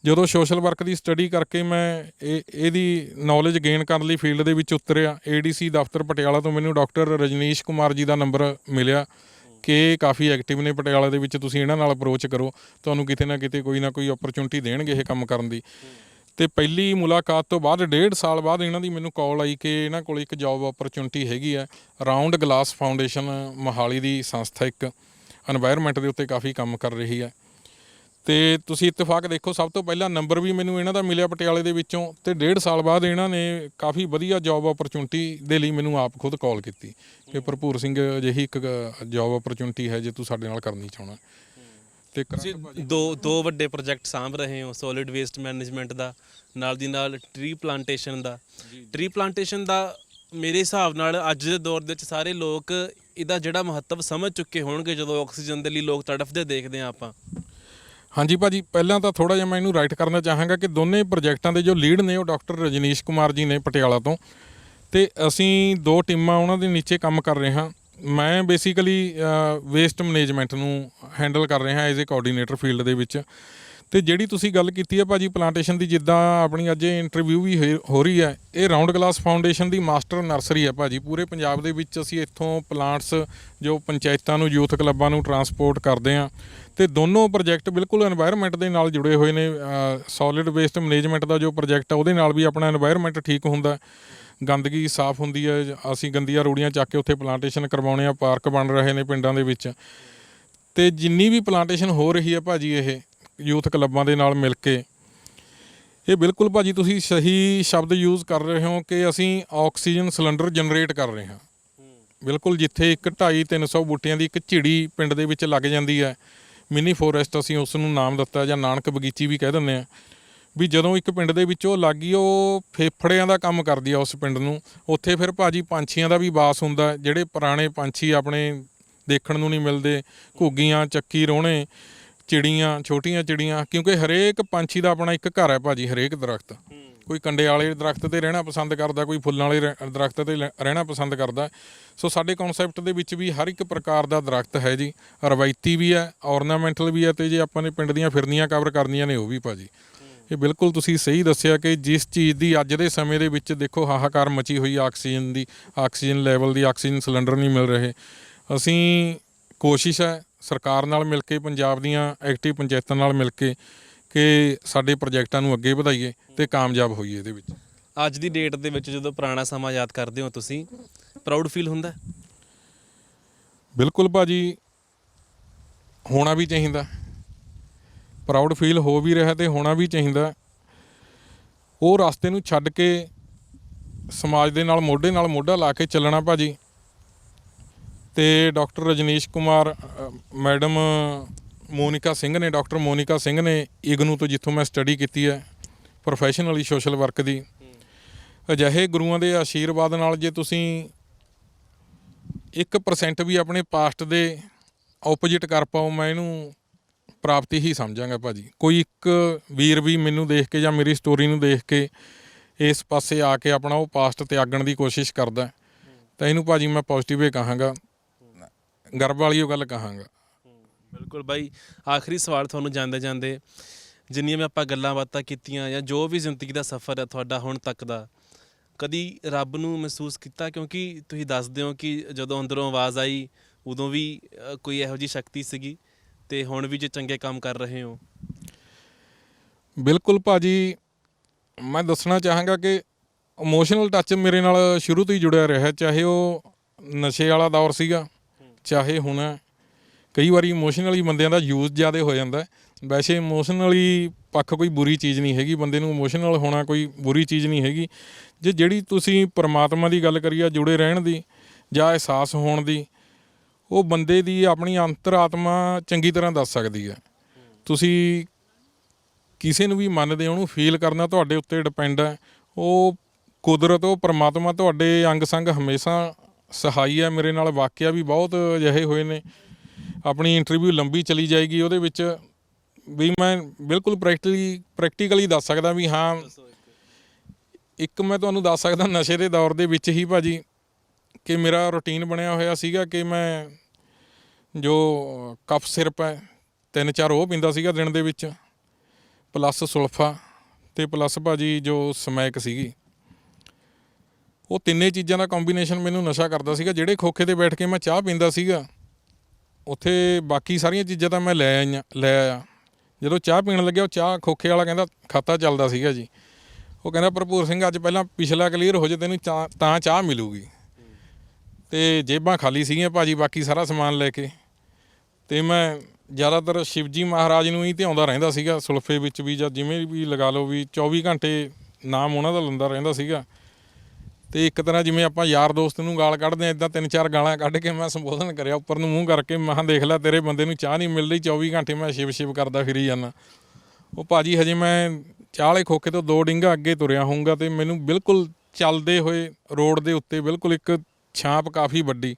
ਜਦੋਂ ਸੋਸ਼ਲ ਵਰਕ ਦੀ ਸਟੱਡੀ ਕਰਕੇ ਮੈਂ ਇਹਦੀ ਨੌਲੇਜ ਗੇਨ ਕਰਨ ਲਈ ਫੀਲਡ ਦੇ ਵਿੱਚ ਉਤਰਿਆ, ADC ਦਫ਼ਤਰ ਪਟਿਆਲਾ ਤੋਂ ਮੈਨੂੰ ਡਾਕਟਰ ਰਜਨੀਸ਼ ਕੁਮਾਰ ਜੀ ਦਾ ਨੰਬਰ ਮਿਲਿਆ ਕਿ ਇਹ ਕਾਫੀ ਐਕਟਿਵ ਨੇ ਪਟਿਆਲਾ ਦੇ ਵਿੱਚ, ਤੁਸੀਂ ਇਹਨਾਂ ਨਾਲ ਅਪਰੋਚ ਕਰੋ, ਤੁਹਾਨੂੰ ਕਿਤੇ ਨਾ ਕਿਤੇ ਕੋਈ ਨਾ ਕੋਈ ਓਪਰਚੁਨਿਟੀ ਦੇਣਗੇ ਇਹ ਕੰਮ ਕਰਨ ਦੀ। ਅਤੇ ਪਹਿਲੀ ਮੁਲਾਕਾਤ ਤੋਂ ਬਾਅਦ 1.5 ਸਾਲ ਬਾਅਦ ਇਹਨਾਂ ਦੀ ਮੈਨੂੰ ਕਾਲ ਆਈ ਕਿ ਇਹਨਾਂ ਕੋਲ ਇੱਕ ਜੋਬ ਓਪਰਚੁਨਿਟੀ ਹੈਗੀ ਹੈ। ਰਾਊਂਡ ਗਲਾਸ ਫਾਊਂਡੇਸ਼ਨ ਮੋਹਾਲੀ ਦੀ ਸੰਸਥਾ ਇੱਕ ਐਨਵਾਇਰਨਮੈਂਟ ਦੇ ਉੱਤੇ ਕਾਫੀ ਕੰਮ ਕਰ ਰਹੀ ਹੈ। ਅਤੇ ਤੁਸੀਂ ਇਤਫਾਕ ਦੇਖੋ, ਸਭ ਤੋਂ ਪਹਿਲਾਂ ਨੰਬਰ ਵੀ ਮੈਨੂੰ ਇਹਨਾਂ ਦਾ ਮਿਲਿਆ ਪਟਿਆਲੇ ਦੇ ਵਿੱਚੋਂ, ਅਤੇ 1.5 ਸਾਲ ਬਾਅਦ ਇਹਨਾਂ ਨੇ ਕਾਫੀ ਵਧੀਆ ਜੋਬ ਓਪਰਚੁਨਿਟੀ ਦੇ ਲਈ ਮੈਨੂੰ ਆਪ ਖੁਦ ਕਾਲ ਕੀਤੀ ਕਿ ਭਰਪੂਰ ਸਿੰਘ ਅਜਿਹੀ ਇੱਕ ਜੋਬ ਓਪਰਚੁਨਿਟੀ ਹੈ ਜੇ ਤੂੰ ਸਾਡੇ ਨਾਲ ਕਰਨੀ ਚਾਹੁੰਦਾ। ਅਤੇ ਤੁਸੀਂ ਦੋ ਵੱਡੇ ਪ੍ਰੋਜੈਕਟ ਸਾਂਭ ਰਹੇ ਹੋ, ਸੋਲਿਡ ਵੇਸਟ ਮੈਨੇਜਮੈਂਟ ਦਾ, ਨਾਲ ਦੀ ਨਾਲ ਟਰੀ ਪਲਾਂਟੇਸ਼ਨ ਦਾ। ਟਰੀ ਪਲਾਂਟੇਸ਼ਨ ਦਾ ਮੇਰੇ ਹਿਸਾਬ ਨਾਲ ਅੱਜ ਦੇ ਦੌਰ ਦੇ ਵਿੱਚ ਸਾਰੇ ਲੋਕ ਇਹਦਾ ਜਿਹੜਾ ਮਹੱਤਵ ਸਮਝ ਚੁੱਕੇ ਹੋਣਗੇ, ਜਦੋਂ ਆਕਸੀਜਨ ਦੇ ਲਈ ਲੋਕ ਤੜਫਦੇ ਦੇਖਦੇ ਹਾਂ ਆਪਾਂ। ਹਾਂਜੀ ਭਾਜੀ, ਪਹਿਲਾਂ ਤਾਂ ਥੋੜ੍ਹਾ ਜਿਹਾ ਮੈਂ ਇਹਨੂੰ ਰਾਈਟ ਕਰਨਾ ਚਾਹਾਂਗਾ ਕਿ ਦੋਨੇ ਪ੍ਰੋਜੈਕਟਾਂ ਦੇ ਜੋ ਲੀਡ ਨੇ ਉਹ ਡਾਕਟਰ ਰਜਨੀਸ਼ ਕੁਮਾਰ ਜੀ ਨੇ ਪਟਿਆਲਾ ਤੋਂ, ਅਤੇ ਅਸੀਂ 2 ਟੀਮਾਂ ਉਹਨਾਂ ਦੇ ਨੀਚੇ ਕੰਮ ਕਰ ਰਹੇ ਹਾਂ। ਮੈਂ ਬੇਸਿਕਲੀ ਵੇਸਟ ਮੈਨੇਜਮੈਂਟ ਨੂੰ ਹੈਂਡਲ ਕਰ ਰਿਹਾ ਐਜ਼ ਏ ਕੋਆਰਡੀਨੇਟਰ ਫੀਲਡ ਦੇ ਵਿੱਚ। ਅਤੇ ਜਿਹੜੀ ਤੁਸੀਂ ਗੱਲ ਕੀਤੀ ਹੈ ਭਾਜੀ ਪਲਾਂਟੇਸ਼ਨ ਦੀ, ਜਿੱਦਾਂ ਆਪਣੀ ਅੱਜ ਇੰਟਰਵਿਊ ਵੀ ਹੋ ਰਹੀ ਹੈ, ਇਹ ਰਾਊਂਡ ਗਲਾਸ ਫਾਊਂਡੇਸ਼ਨ ਦੀ ਮਾਸਟਰ ਨਰਸਰੀ ਹੈ ਭਾਜੀ। ਪੂਰੇ ਪੰਜਾਬ ਦੇ ਵਿੱਚ ਅਸੀਂ ਇੱਥੋਂ ਪਲਾਂਟਸ ਜੋ ਪੰਚਾਇਤਾਂ ਨੂੰ, ਯੂਥ ਕਲੱਬਾਂ ਨੂੰ ਟਰਾਂਸਪੋਰਟ ਕਰਦੇ ਹਾਂ। ਅਤੇ ਦੋਨੋਂ ਪ੍ਰੋਜੈਕਟ ਬਿਲਕੁਲ ਐਨਵਾਇਰਨਮੈਂਟ ਦੇ ਨਾਲ ਜੁੜੇ ਹੋਏ ਨੇ। ਸੋਲਿਡ ਵੇਸਟ ਮੈਨੇਜਮੈਂਟ ਦਾ ਜੋ ਪ੍ਰੋਜੈਕਟ ਆ, ਉਹਦੇ ਨਾਲ ਵੀ ਆਪਣਾ ਐਨਵਾਇਰਨਮੈਂਟ ਠੀਕ ਹੁੰਦਾ, ਗੰਦਗੀ ਸਾਫ਼ ਹੁੰਦੀ ਹੈ। ਅਸੀਂ ਗੰਦੀਆਂ ਰੂੜੀਆਂ ਚੱਕ ਕੇ ਉੱਥੇ ਪਲਾਂਟੇਸ਼ਨ ਕਰਵਾਉਣੇ ਆ, ਪਾਰਕ ਬਣ ਰਹੇ ਨੇ ਪਿੰਡਾਂ ਦੇ ਵਿੱਚ। ਅਤੇ ਜਿੰਨੀ ਵੀ ਪਲਾਂਟੇਸ਼ਨ ਹੋ ਰਹੀ ਹੈ ਭਾਜੀ ਇਹ ਯੂਥ ਕਲੱਬਾਂ ਦੇ ਨਾਲ ਮਿਲ ਕੇ, ਇਹ ਬਿਲਕੁਲ ਭਾਜੀ ਤੁਸੀਂ ਸਹੀ ਸ਼ਬਦ ਯੂਜ਼ ਕਰ ਰਹੇ ਹੋ ਕਿ ਅਸੀਂ ਆਕਸੀਜਨ ਸਿਲੰਡਰ ਜਨਰੇਟ ਕਰ ਰਹੇ ਹਾਂ। ਬਿਲਕੁਲ ਜਿੱਥੇ 250-300 ਬੂਟਿਆਂ ਦੀ ਇੱਕ ਝਿੜੀ ਪਿੰਡ ਦੇ ਵਿੱਚ ਲੱਗ ਜਾਂਦੀ ਹੈ, ਮਿਨੀ ਫੋਰੈਸਟ ਅਸੀਂ ਉਸ ਨੂੰ ਨਾਮ ਦਿੱਤਾ, ਜਾਂ ਨਾਨਕ ਬਗੀਚੀ ਵੀ ਕਹਿ ਦਿੰਦੇ ਹਾਂ, ਵੀ ਜਦੋਂ ਇੱਕ ਪਿੰਡ ਦੇ ਵਿੱਚ ਉਹ ਲੱਗ ਗਈ, ਉਹ ਫੇਫੜਿਆਂ ਦਾ ਕੰਮ ਕਰਦੀ ਆ ਉਸ ਪਿੰਡ ਨੂੰ। ਉੱਥੇ ਫਿਰ ਭਾਜੀ ਪੰਛੀਆਂ ਦਾ ਵੀ ਵਾਸ ਹੁੰਦਾ, ਜਿਹੜੇ ਪੁਰਾਣੇ ਪੰਛੀ ਆਪਣੇ ਦੇਖਣ ਨੂੰ ਨਹੀਂ ਮਿਲਦੇ, ਘੁੱਗੀਆਂ, ਚੱਕੀ, ਰੋਣੇ, ਚਿੜੀਆਂ, ਛੋਟੀਆਂ ਚਿੜੀਆਂ, ਕਿਉਂਕਿ ਹਰੇਕ ਪੰਛੀ ਦਾ ਆਪਣਾ ਇੱਕ ਘਰ ਹੈ ਭਾਜੀ। ਹਰੇਕ ਦਰਖਤ, ਕੋਈ ਕੰਡੇ ਵਾਲੇ ਦਰਖਤ 'ਤੇ ਰਹਿਣਾ ਪਸੰਦ ਕਰਦਾ, ਕੋਈ ਫੁੱਲਾਂ ਵਾਲੇ ਦਰਖਤ 'ਤੇ ਰਹਿਣਾ ਪਸੰਦ ਕਰਦਾ। ਸੋ ਸਾਡੇ ਕੌਨਸੈਪਟ ਦੇ ਵਿੱਚ ਵੀ ਹਰ ਇੱਕ ਪ੍ਰਕਾਰ ਦਾ ਦਰਖਤ ਹੈ ਜੀ, ਰਵਾਇਤੀ ਵੀ ਹੈ, ਔਰਨਾਮੈਂਟਲ ਵੀ ਹੈ, ਅਤੇ ਜੇ ਆਪਾਂ ਨੇ ਪਿੰਡ ਦੀਆਂ ਫਿਰਨੀਆਂ ਕਵਰ ਕਰਨੀਆਂ ਨੇ ਉਹ ਵੀ ਭਾਜੀ। ਇਹ ਬਿਲਕੁਲ ਤੁਸੀਂ ਸਹੀ ਦੱਸਿਆ ਕਿ ਜਿਸ ਚੀਜ਼ ਦੀ ਅੱਜ ਦੇ ਸਮੇਂ ਦੇ ਵਿੱਚ ਦੇਖੋ ਹਾਹਾਕਾਰ ਮਚੀ ਹੋਈ ਆਕਸੀਜਨ ਦੀ, ਆਕਸੀਜਨ ਲੈਵਲ ਦੀ, ਆਕਸੀਜਨ ਸਿਲੰਡਰ ਨਹੀਂ ਮਿਲ ਰਹੇ। ਅਸੀਂ ਕੋਸ਼ਿਸ਼ ਹੈ ਸਰਕਾਰ ਨਾਲ ਮਿਲ ਕੇ, ਪੰਜਾਬ ਦੀਆਂ ਐਕਟਿਵ ਪੰਚਾਇਤਾਂ ਨਾਲ ਮਿਲ ਕੇ, ਕਿ ਸਾਡੇ ਪ੍ਰੋਜੈਕਟਾਂ ਨੂੰ ਅੱਗੇ ਵਧਾਈਏ ਅਤੇ ਕਾਮਯਾਬ ਹੋਈਏ ਇਹਦੇ ਵਿੱਚ। ਅੱਜ ਦੀ ਡੇਟ ਦੇ ਵਿੱਚ ਜਦੋਂ ਪੁਰਾਣਾ ਸਮਾਂ ਯਾਦ ਕਰਦੇ ਹੋ ਤੁਸੀਂ, ਪ੍ਰਾਊਡ ਫੀਲ ਹੁੰਦਾ? ਬਿਲਕੁਲ ਭਾਜੀ, ਹੋਣਾ ਵੀ ਚਾਹੀਦਾ। ਪ੍ਰਾਊਡ ਫੀਲ ਹੋ ਵੀ ਰਿਹਾ ਅਤੇ ਹੋਣਾ ਵੀ ਚਾਹੀਦਾ। ਉਹ ਰਸਤੇ ਨੂੰ ਛੱਡ ਕੇ ਸਮਾਜ ਦੇ ਨਾਲ ਮੋਢਾ ਲਾ ਕੇ ਚੱਲਣਾ ਭਾਜੀ। ਅਤੇ ਡਾਕਟਰ ਰਜਨੀਸ਼ ਕੁਮਾਰ, ਮੈਡਮ ਮੋਨਿਕਾ ਸਿੰਘ ਨੇ, ਡਾਕਟਰ ਮੋਨਿਕਾ ਸਿੰਘ ਨੇ ਇਗਨੂ ਤੋਂ, ਜਿੱਥੋਂ ਮੈਂ ਸਟੱਡੀ ਕੀਤੀ ਹੈ ਪ੍ਰੋਫੈਸ਼ਨਲੀ ਸੋਸ਼ਲ ਵਰਕ ਦੀ, ਅਜਿਹੇ ਗੁਰੂਆਂ ਦੇ ਆਸ਼ੀਰਵਾਦ ਨਾਲ ਜੇ ਤੁਸੀਂ 1% ਵੀ ਆਪਣੇ ਪਾਸਟ ਦੇ ਓਪੋਜਿਟ ਕਰ ਪਾਓ, ਮੈਂ ਇਹਨੂੰ ਪ੍ਰਾਪਤੀ ਹੀ ਸਮਝਾਂਗਾ ਭਾਜੀ। ਕੋਈ ਇੱਕ ਵੀਰ ਵੀ ਮੈਨੂੰ ਦੇਖ ਕੇ ਜਾਂ ਮੇਰੀ ਸਟੋਰੀ ਨੂੰ ਦੇਖ ਕੇ ਇਸ ਪਾਸੇ ਆ ਕੇ ਆਪਣਾ ਉਹ ਪਾਸਟ ਤਿਆਗਣ ਦੀ ਕੋਸ਼ਿਸ਼ ਕਰਦਾ, ਤਾਂ ਇਹਨੂੰ ਭਾਜੀ ਮੈਂ ਪੋਜ਼ੀਟਿਵ ਹੀ ਕਹਾਂਗਾ, ਗਰਵ ਵਾਲੀ ਉਹ ਗੱਲ ਕਹਾਂਗਾ। ਬਿਲਕੁਲ ਬਾਈ, ਆਖਰੀ ਸਵਾਲ ਤੁਹਾਨੂੰ ਜਾਂਦੇ ਜਾਂਦੇ, ਜਿੰਨੀਆਂ ਵੀ ਆਪਾਂ ਗੱਲਾਂ ਬਾਤਾਂ ਕੀਤੀਆਂ ਜਾਂ ਜੋ ਵੀ ਜ਼ਿੰਦਗੀ ਦਾ ਸਫ਼ਰ ਹੈ ਤੁਹਾਡਾ ਹੁਣ ਤੱਕ ਦਾ, ਕਦੀ ਰੱਬ ਨੂੰ ਮਹਿਸੂਸ ਕੀਤਾ? ਕਿਉਂਕਿ ਤੁਸੀਂ ਦੱਸਦੇ ਹੋ ਕਿ ਜਦੋਂ ਅੰਦਰੋਂ ਆਵਾਜ਼ ਆਈ ਉਦੋਂ ਵੀ ਕੋਈ ਇਹੋ ਜਿਹੀ ਸ਼ਕਤੀ ਸੀਗੀ, ਅਤੇ ਹੁਣ ਵੀ ਜੇ ਚੰਗੇ ਕੰਮ ਕਰ ਰਹੇ ਹੋ। ਬਿਲਕੁਲ ਭਾਜੀ, ਮੈਂ ਦੱਸਣਾ ਚਾਹਾਂਗਾ ਕਿ ਇਮੋਸ਼ਨਲ ਟੱਚ ਮੇਰੇ ਨਾਲ ਸ਼ੁਰੂ ਤੋਂ ਹੀ ਜੁੜਿਆ ਰਿਹਾ, ਚਾਹੇ ਉਹ ਨਸ਼ੇ ਵਾਲਾ ਦੌਰ ਸੀਗਾ, ਚਾਹੇ ਹੁਣ। ਕਈ ਵਾਰੀ ਇਮੋਸ਼ਨਲੀ ਬੰਦਿਆਂ ਦਾ ਯੂਜ਼ ਜ਼ਿਆਦਾ ਹੋ ਜਾਂਦਾ। ਵੈਸੇ ਇਮੋਸ਼ਨਲੀ ਪੱਖ ਕੋਈ ਬੁਰੀ ਚੀਜ਼ ਨਹੀਂ ਹੈਗੀ, ਬੰਦੇ ਨੂੰ ਇਮੋਸ਼ਨਲ ਹੋਣਾ ਕੋਈ ਬੁਰੀ ਚੀਜ਼ ਨਹੀਂ ਹੈਗੀ। ਜਿਹੜੀ ਤੁਸੀਂ ਪਰਮਾਤਮਾ ਦੀ ਗੱਲ ਕਰੀਏ, ਜੁੜੇ ਰਹਿਣ ਦੀ ਜਾਂ ਅਹਿਸਾਸ ਹੋਣ ਦੀ, ਉਹ ਬੰਦੇ ਦੀ ਆਪਣੀ ਅੰਤਰ-ਆਤਮਾ ਚੰਗੀ ਤਰ੍ਹਾਂ ਦੱਸ ਸਕਦੀ ਹੈ। ਤੁਸੀਂ ਕਿਸੇ ਨੂੰ ਵੀ ਮੰਨਦੇ ਹੋ, ਉਹਨੂੰ ਫੀਲ ਕਰਨਾ ਤੁਹਾਡੇ ਉੱਤੇ ਡਿਪੈਂਡ ਹੈ। ਉਹ ਕੁਦਰਤ, ਉਹ ਪਰਮਾਤਮਾ ਤੁਹਾਡੇ ਅੰਗ ਸੰਗ ਹਮੇਸ਼ਾ ਸਹਾਈ ਹੈ। ਮੇਰੇ ਨਾਲ ਵਾਕਿਆ ਵੀ ਬਹੁਤ ਅਜਿਹੇ ਹੋਏ ਨੇ। ਆਪਣੀ ਇੰਟਰਵਿਊ ਲੰਬੀ ਚਲੀ ਜਾਏਗੀ, ਉਹਦੇ ਵਿੱਚ ਵੀ ਮੈਂ ਬਿਲਕੁਲ ਪ੍ਰੈਕਟੀਕਲੀ ਦੱਸ ਸਕਦਾ ਵੀ ਹਾਂ। ਇੱਕ ਮੈਂ ਤੁਹਾਨੂੰ ਦੱਸ ਸਕਦਾ, ਨਸ਼ੇ ਦੇ ਦੌਰ ਦੇ ਵਿੱਚ ਹੀ ਭਾਜੀ ਕਿ ਮੇਰਾ ਰੂਟੀਨ ਬਣਿਆ ਹੋਇਆ ਸੀਗਾ ਕਿ ਮੈਂ ਜੋ ਕਫ ਸਿਰਪ ਹੈ 3-4 ਉਹ ਪੀਂਦਾ ਸੀਗਾ ਦਿਨ ਦੇ ਵਿੱਚ, ਪਲੱਸ ਸੁਲਫਾ ਅਤੇ ਪਲੱਸ ਭਾਜੀ ਜੋ ਸਮੈਕ ਸੀਗੀ। ਉਹ ਤਿੰਨੇ ਚੀਜ਼ਾਂ ਦਾ ਕੰਬੀਨੇਸ਼ਨ ਮੈਨੂੰ ਨਸ਼ਾ ਕਰਦਾ ਸੀਗਾ। ਜਿਹੜੇ ਖੋਖੇ 'ਤੇ ਬੈਠ ਕੇ ਮੈਂ ਚਾਹ ਪੀਂਦਾ ਸੀਗਾ, ਉੱਥੇ ਬਾਕੀ ਸਾਰੀਆਂ ਚੀਜ਼ਾਂ ਤਾਂ ਮੈਂ ਲੈ ਆਇਆ। ਜਦੋਂ ਚਾਹ ਪੀਣ ਲੱਗਿਆ, ਉਹ ਚਾਹ ਖੋਖੇ ਵਾਲਾ ਕਹਿੰਦਾ ਖਾਤਾ ਚੱਲਦਾ ਸੀਗਾ ਜੀ। ਉਹ ਕਹਿੰਦਾ ਭਰਪੂਰ ਸਿੰਘ ਅੱਜ ਪਹਿਲਾਂ ਪਿਛਲਾ ਕਲੀਅਰ ਹੋ ਜਾਏ ਤੈਨੂੰ ਤਾਂ ਚਾਹ ਮਿਲੂਗੀ। ਅਤੇ ਜੇਬਾਂ ਖਾਲੀ ਸੀਗੀਆਂ ਭਾਜੀ, ਬਾਕੀ ਸਾਰਾ ਸਮਾਨ ਲੈ ਕੇ। ਅਤੇ ਮੈਂ ਜ਼ਿਆਦਾਤਰ ਸ਼ਿਵਜੀ ਮਹਾਰਾਜ ਨੂੰ ਹੀ ਧਿਆਉਂਦਾ ਰਹਿੰਦਾ ਸੀਗਾ, ਸੁਲਫੇ ਵਿੱਚ ਵੀ ਜਾਂ ਜਿਵੇਂ ਵੀ ਲਗਾ ਲਓ ਵੀ 24 ਘੰਟੇ ਨਾਮ ਉਹਨਾਂ ਦਾ ਲੈਂਦਾ ਰਹਿੰਦਾ ਸੀਗਾ। ਅਤੇ ਇੱਕ ਤਰ੍ਹਾਂ ਜਿਵੇਂ ਆਪਾਂ ਯਾਰ ਦੋਸਤ ਨੂੰ ਗਾਲ ਕੱਢਦੇ ਹਾਂ, ਇੱਦਾਂ 3-4 ਗਾਲਾਂ ਕੱਢ ਕੇ ਮੈਂ ਸੰਬੋਧਨ ਕਰਿਆ ਉੱਪਰ ਨੂੰ ਮੂੰਹ ਕਰਕੇ। ਮੈਂ ਦੇਖ ਲੈ ਤੇਰੇ ਬੰਦੇ ਨੂੰ ਚਾਹ ਨਹੀਂ ਮਿਲ ਰਹੀ, 24 ਘੰਟੇ ਮੈਂ ਸ਼ਿਵ ਕਰਦਾ ਫਿਰੀ ਜਾਂਦਾ। ਉਹ ਭਾਜੀ ਹਜੇ ਮੈਂ ਚਾਹ ਵਾਲੇ ਖੋਖੇ ਤੋਂ 2 ਡਿੰਗਾ ਅੱਗੇ ਤੁਰਿਆ ਹੋਊਂਗਾ ਅਤੇ ਮੈਨੂੰ ਬਿਲਕੁਲ ਚੱਲਦੇ ਹੋਏ ਰੋਡ ਦੇ ਉੱਤੇ ਬਿਲਕੁਲ ਇੱਕ ਛਾਂਪ ਕਾਫੀ ਵੱਡੀ,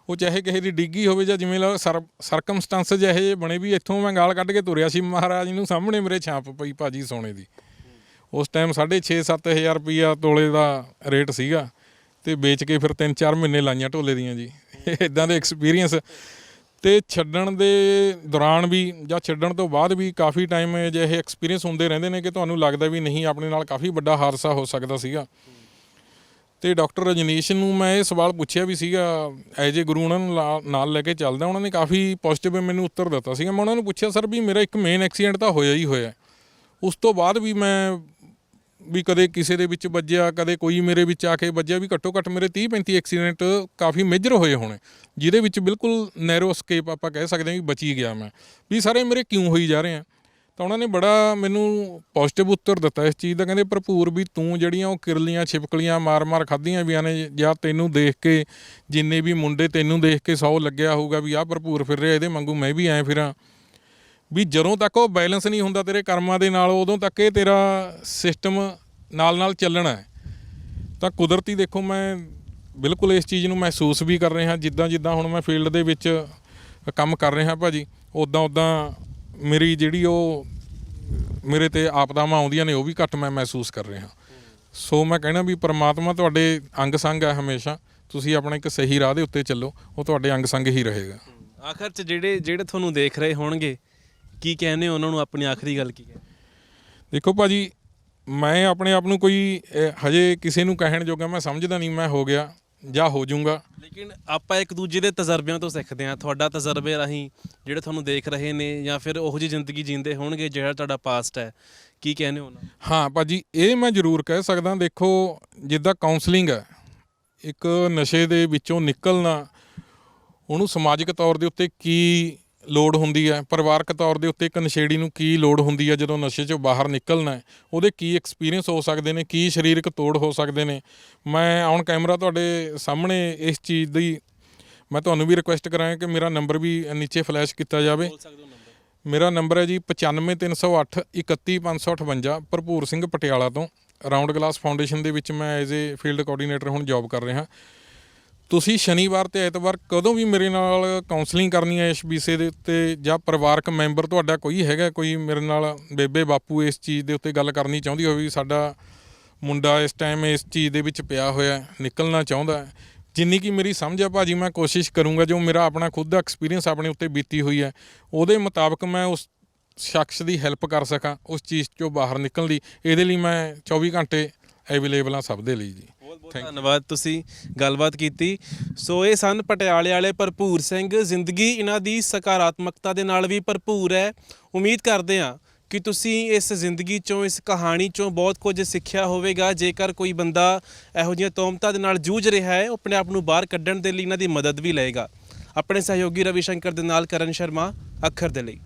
ਉਹ ਚਾਹੇ ਕਿਸੇ ਦੀ ਡਿੱਗੀ ਹੋਵੇ ਜਾਂ ਜਿਵੇਂ ਸਰਕਮਸਟੈਂਸ ਜਿਹੇ ਜਿਹੇ ਬਣੇ ਵੀ ਇੱਥੋਂ ਮੈਂ ਗਾਲ ਕੱਢ ਕੇ ਤੁਰਿਆ ਸੀ ਮਹਾਰਾਜ ਨੂੰ, ਸਾਹਮਣੇ ਮੇਰੇ ਛਾਂਪ ਪਈ ਭਾਜੀ ਸੋਨੇ ਦੀ। ਉਸ ਟਾਈਮ 6,000-7 ਹਜ਼ਾਰ ਰੁਪਈਆ ਤੋਲੇ ਦਾ ਰੇਟ ਸੀਗਾ ਅਤੇ ਵੇਚ ਕੇ ਫਿਰ 3-4 ਮਹੀਨੇ ਲਾਈਆਂ ਢੋਲੇ ਦੀਆਂ ਜੀ। ਇੱਦਾਂ ਦੇ ਐਕਸਪੀਰੀਅੰਸ। ਅਤੇ ਛੱਡਣ ਦੇ ਦੌਰਾਨ ਵੀ ਜਾਂ ਛੱਡਣ ਤੋਂ ਬਾਅਦ ਵੀ ਕਾਫੀ ਟਾਈਮ ਅਜਿਹੇ ਐਕਸਪੀਰੀਅੰਸ ਹੁੰਦੇ ਰਹਿੰਦੇ ਨੇ ਕਿ ਤੁਹਾਨੂੰ ਲੱਗਦਾ ਵੀ ਨਹੀਂ, ਆਪਣੇ ਨਾਲ ਕਾਫੀ ਵੱਡਾ ਹਾਦਸਾ ਹੋ ਸਕਦਾ ਸੀਗਾ। ਅਤੇ ਡਾਕਟਰ ਰਜਨੀਸ਼ ਨੂੰ ਮੈਂ ਇਹ ਸਵਾਲ ਪੁੱਛਿਆ ਵੀ ਸੀਗਾ, ਐਜ ਏ ਗੁਰੂ ਉਹਨਾਂ ਨੂੰ ਨਾਲ ਲੈ ਕੇ ਚੱਲਦਾ। ਉਹਨਾਂ ਨੇ ਕਾਫੀ ਪੋਜ਼ੀਟਿਵ ਮੈਨੂੰ ਉੱਤਰ ਦਿੱਤਾ ਸੀਗਾ। ਮੈਂ ਉਹਨਾਂ ਨੂੰ ਪੁੱਛਿਆ, ਸਰ ਵੀ ਮੇਰਾ ਇੱਕ ਮੇਨ ਐਕਸੀਡੈਂਟ ਤਾਂ ਹੋਇਆ ਹੀ ਹੋਇਆ, ਉਸ ਤੋਂ ਬਾਅਦ ਵੀ ਮੈਂ ਵੀ ਕਦੇ ਕਿਸੇ ਦੇ ਵਿੱਚ ਵੱਜਿਆ, ਕਦੇ ਕੋਈ ਮੇਰੇ ਵਿੱਚ ਆ ਕੇ ਵੱਜਿਆ, ਵੀ ਘੱਟੋ ਘੱਟ ਮੇਰੇ 30-35 ਐਕਸੀਡੈਂਟ ਕਾਫੀ ਮੇਜਰ ਹੋਏ ਹੋਣੇ, ਜਿਹਦੇ ਵਿੱਚ ਬਿਲਕੁਲ ਨੈਰੋ ਸਕੇਪ ਆਪਾਂ ਕਹਿ ਸਕਦੇ ਹਾਂ ਵੀ ਬਚੀ ਗਿਆ ਮੈਂ, ਵੀ ਸਾਰੇ ਮੇਰੇ ਕਿਉਂ ਹੋਈ ਜਾ ਰਹੇ ਆ। ਤਾਂ ਉਹਨਾਂ ਨੇ ਬੜਾ ਮੈਨੂੰ ਪੋਜ਼ੀਟਿਵ ਉੱਤਰ ਦਿੱਤਾ ਇਸ ਚੀਜ਼ ਦਾ। ਕਹਿੰਦੇ ਭਰਪੂਰ ਵੀ ਤੂੰ ਜਿਹੜੀਆਂ ਉਹ ਕਿਰਲੀਆਂ ਛਿਪਕਲੀਆਂ ਮਾਰ ਖਾਧੀਆਂ ਵੀਆਂ ਨੇ, ਜਾਂ ਤੈਨੂੰ ਦੇਖ ਕੇ ਜਿੰਨੇ ਵੀ ਮੁੰਡੇ ਤੈਨੂੰ ਦੇਖ ਕੇ 100 ਲੱਗਿਆ ਹੋਊਗਾ ਵੀ ਆਹ ਭਰਪੂਰ ਫਿਰ ਰਿਹਾ, ਇਹਦੇ ਵਾਂਗੂ ਮੈਂ ਵੀ ਐਂ ਫਿਰਾਂ। ਵੀ ਜਦੋਂ ਤੱਕ ਉਹ ਬੈਲੈਂਸ ਨਹੀਂ ਹੁੰਦਾ ਤੇਰੇ ਕਰਮਾਂ ਦੇ ਨਾਲ, ਉਦੋਂ ਤੱਕ ਇਹ ਤੇਰਾ ਸਿਸਟਮ ਨਾਲ ਚੱਲਣਾ ਹੈ। ਤਾਂ ਕੁਦਰਤੀ ਦੇਖੋ ਮੈਂ ਬਿਲਕੁਲ ਇਸ ਚੀਜ਼ ਨੂੰ ਮਹਿਸੂਸ ਵੀ ਕਰ ਰਿਹਾ। ਜਿੱਦਾਂ ਹੁਣ ਮੈਂ ਫੀਲਡ ਦੇ ਵਿੱਚ ਕੰਮ ਕਰ ਰਿਹਾ ਭਾਜੀ, ਉੱਦਾਂ ਮੇਰੀ ਜਿਹੜੀ ਉਹ ਮੇਰੇ 'ਤੇ ਆਪਦਾਵਾਂ ਆਉਂਦੀਆਂ ਨੇ ਉਹ ਵੀ ਘੱਟ ਮੈਂ ਮਹਿਸੂਸ ਕਰ ਰਿਹਾ। ਸੋ ਮੈਂ ਕਹਿਣਾ ਵੀ ਪਰਮਾਤਮਾ ਤੁਹਾਡੇ ਅੰਗ ਸੰਗ ਹੈ ਹਮੇਸ਼ਾ। ਤੁਸੀਂ ਆਪਣਾ ਇੱਕ ਸਹੀ ਰਾਹ ਦੇ ਉੱਤੇ ਚੱਲੋ, ਉਹ ਤੁਹਾਡੇ ਅੰਗ ਸੰਗ ਹੀ ਰਹੇਗਾ। ਆਖਰ 'ਚ ਜਿਹੜੇ ਤੁਹਾਨੂੰ ਦੇਖ ਰਹੇ ਹੋਣਗੇ, ਕੀ ਕਹਿੰਦੇ ਉਹਨਾਂ ਨੂੰ ਆਪਣੀ ਆਖਰੀ ਗੱਲ ਕੀ ਹੈ? ਦੇਖੋ ਭਾਜੀ, ਮੈਂ ਆਪਣੇ ਆਪ ਨੂੰ ਕੋਈ ਹਜੇ ਕਿਸੇ ਨੂੰ ਕਹਿਣ ਜੋਗਾ ਮੈਂ ਸਮਝਦਾ ਨਹੀਂ ਮੈਂ ਹੋ ਗਿਆ ਜਾਂ ਹੋ ਜਾਊਂਗਾ। ਲੇਕਿਨ ਆਪਾਂ ਇੱਕ ਦੂਜੇ ਦੇ ਤਜਰਬਿਆਂ ਤੋਂ ਸਿੱਖਦੇ ਹਾਂ। ਤੁਹਾਡਾ ਤਜਰਬੇ ਰਾਹੀਂ ਜਿਹੜੇ ਤੁਹਾਨੂੰ ਦੇਖ ਰਹੇ ਨੇ ਜਾਂ ਫਿਰ ਉਹੋ ਜਿਹੀ ਜ਼ਿੰਦਗੀ ਜੀਂਦੇ ਹੋਣਗੇ ਜਿਹੜਾ ਤੁਹਾਡਾ ਪਾਸਟ ਹੈ, ਕੀ ਕਹਿੰਦੇ ਹੋ? ਹਾਂ ਭਾਜੀ, ਇਹ ਮੈਂ ਜ਼ਰੂਰ ਕਹਿ ਸਕਦਾ। ਦੇਖੋ ਜਿੱਦਾਂ ਕਾਉਂਸਲਿੰਗ ਹੈ, ਇੱਕ ਨਸ਼ੇ ਦੇ ਵਿੱਚੋਂ ਨਿਕਲਣਾ, ਉਹਨੂੰ ਸਮਾਜਿਕ ਤੌਰ ਦੇ ਉੱਤੇ ਕੀ ਲੋੜ ਹੁੰਦੀ ਹੈ, ਪਰਿਵਾਰਕ ਤੌਰ ਦੇ ਉੱਤੇ ਇੱਕ ਨਸ਼ੇੜੀ ਨੂੰ ਕੀ ਲੋੜ ਹੁੰਦੀ ਹੈ ਜਦੋਂ ਨਸ਼ੇ 'ਚੋਂ ਬਾਹਰ ਨਿਕਲਣਾ ਹੈ, ਉਹਦੇ ਕੀ ਐਕਸਪੀਰੀਅੰਸ ਹੋ ਸਕਦੇ ਨੇ, ਕੀ ਸਰੀਰਕ ਤੋੜ ਹੋ ਸਕਦੇ ਨੇ। ਮੈਂ ਔਨ ਕੈਮਰਾ ਤੁਹਾਡੇ ਸਾਹਮਣੇ ਇਸ ਚੀਜ਼ ਦੀ ਮੈਂ ਤੁਹਾਨੂੰ ਵੀ ਰਿਕੁਐਸਟ ਕਰਾਂਗਾ ਕਿ ਮੇਰਾ ਨੰਬਰ ਵੀ ਨੀਚੇ ਫਲੈਸ਼ ਕੀਤਾ ਜਾਵੇ। ਮੇਰਾ ਨੰਬਰ ਹੈ ਜੀ 95-308 31558, ਭਰਪੂਰ ਸਿੰਘ ਪਟਿਆਲਾ ਤੋਂ। ਰਾਊਂਡ ਗਲਾਸ ਫਾਊਂਡੇਸ਼ਨ ਦੇ ਵਿੱਚ ਮੈਂ ਐਜ਼ ਏ ਫੀਲਡ ਕੋਆਰਡੀਨੇਟਰ ਹੁਣ ਜੋਬ ਕਰ ਰਿਹਾ। ਤੁਸੀਂ ਸ਼ਨੀਵਾਰ ਅਤੇ ਐਤਵਾਰ ਕਦੋਂ ਵੀ ਮੇਰੇ ਨਾਲ ਕਾਉਂਸਲਿੰਗ ਕਰਨੀ ਹੈ ਇਸ ਵਿਸ਼ੇ ਦੇ ਉੱਤੇ, ਜਾਂ ਪਰਿਵਾਰਕ ਮੈਂਬਰ ਤੁਹਾਡਾ ਕੋਈ ਹੈਗਾ, ਕੋਈ ਮੇਰੇ ਨਾਲ ਬੇਬੇ ਬਾਪੂ ਇਸ ਚੀਜ਼ ਦੇ ਉੱਤੇ ਗੱਲ ਕਰਨੀ ਚਾਹੁੰਦੀ ਹੋਵੇ ਵੀ ਸਾਡਾ ਮੁੰਡਾ ਇਸ ਟਾਈਮ ਇਸ ਚੀਜ਼ ਦੇ ਵਿੱਚ ਪਿਆ ਹੋਇਆ, ਨਿਕਲਣਾ ਚਾਹੁੰਦਾ, ਜਿੰਨੀ ਕਿ ਮੇਰੀ ਸਮਝ ਆ ਭਾਜੀ ਮੈਂ ਕੋਸ਼ਿਸ਼ ਕਰੂੰਗਾ, ਜੋ ਮੇਰਾ ਆਪਣਾ ਖੁਦ ਦਾ ਐਕਸਪੀਰੀਅੰਸ ਆਪਣੇ ਉੱਤੇ ਬੀਤੀ ਹੋਈ ਹੈ ਉਹਦੇ ਮੁਤਾਬਕ ਮੈਂ ਉਸ ਸ਼ਖਸ ਦੀ ਹੈਲਪ ਕਰ ਸਕਾਂ ਉਸ ਚੀਜ਼ 'ਚੋਂ ਬਾਹਰ ਨਿਕਲਣ ਦੀ। ਇਹਦੇ ਲਈ ਮੈਂ 24 ਘੰਟੇ ਅਵੇਲੇਬਲ ਹਾਂ ਸਭ ਦੇ ਲਈ ਜੀ। ਬਹੁਤ ਧੰਨਵਾਦ, ਤੁਸੀਂ ਗੱਲਬਾਤ ਕੀਤੀ। ਸੋ ਇਹ ਸਨ ਪਟਿਆਲੇ ਵਾਲੇ ਭਰਪੂਰ ਸਿੰਘ। ਜ਼ਿੰਦਗੀ ਇਹਨਾਂ ਦੀ ਸਕਾਰਾਤਮਕਤਾ ਦੇ ਨਾਲ ਵੀ ਭਰਪੂਰ ਹੈ। ਉਮੀਦ ਕਰਦੇ ਹਾਂ ਕਿ ਤੁਸੀਂ ਇਸ ਜ਼ਿੰਦਗੀ 'ਚੋਂ, ਇਸ ਕਹਾਣੀ 'ਚੋਂ ਬਹੁਤ ਕੁਝ ਸਿੱਖਿਆ ਹੋਵੇਗਾ। ਜੇਕਰ ਕੋਈ ਬੰਦਾ ਇਹੋ ਜਿਹੀਆਂ ਤੋਹਮਤਾਂ ਦੇ ਨਾਲ ਜੂਝ ਰਿਹਾ ਹੈ, ਉਹ ਆਪਣੇ ਆਪ ਨੂੰ ਬਾਹਰ ਕੱਢਣ ਦੇ ਲਈ ਇਹਨਾਂ ਦੀ ਮਦਦ ਵੀ ਲਏਗਾ। ਆਪਣੇ ਸਹਿਯੋਗੀ ਰਵੀ ਸ਼ੰਕਰ ਦੇ ਨਾਲ ਕਰਨ ਸ਼ਰਮਾ, ਅੱਖਰ ਦੇ ਲਈ।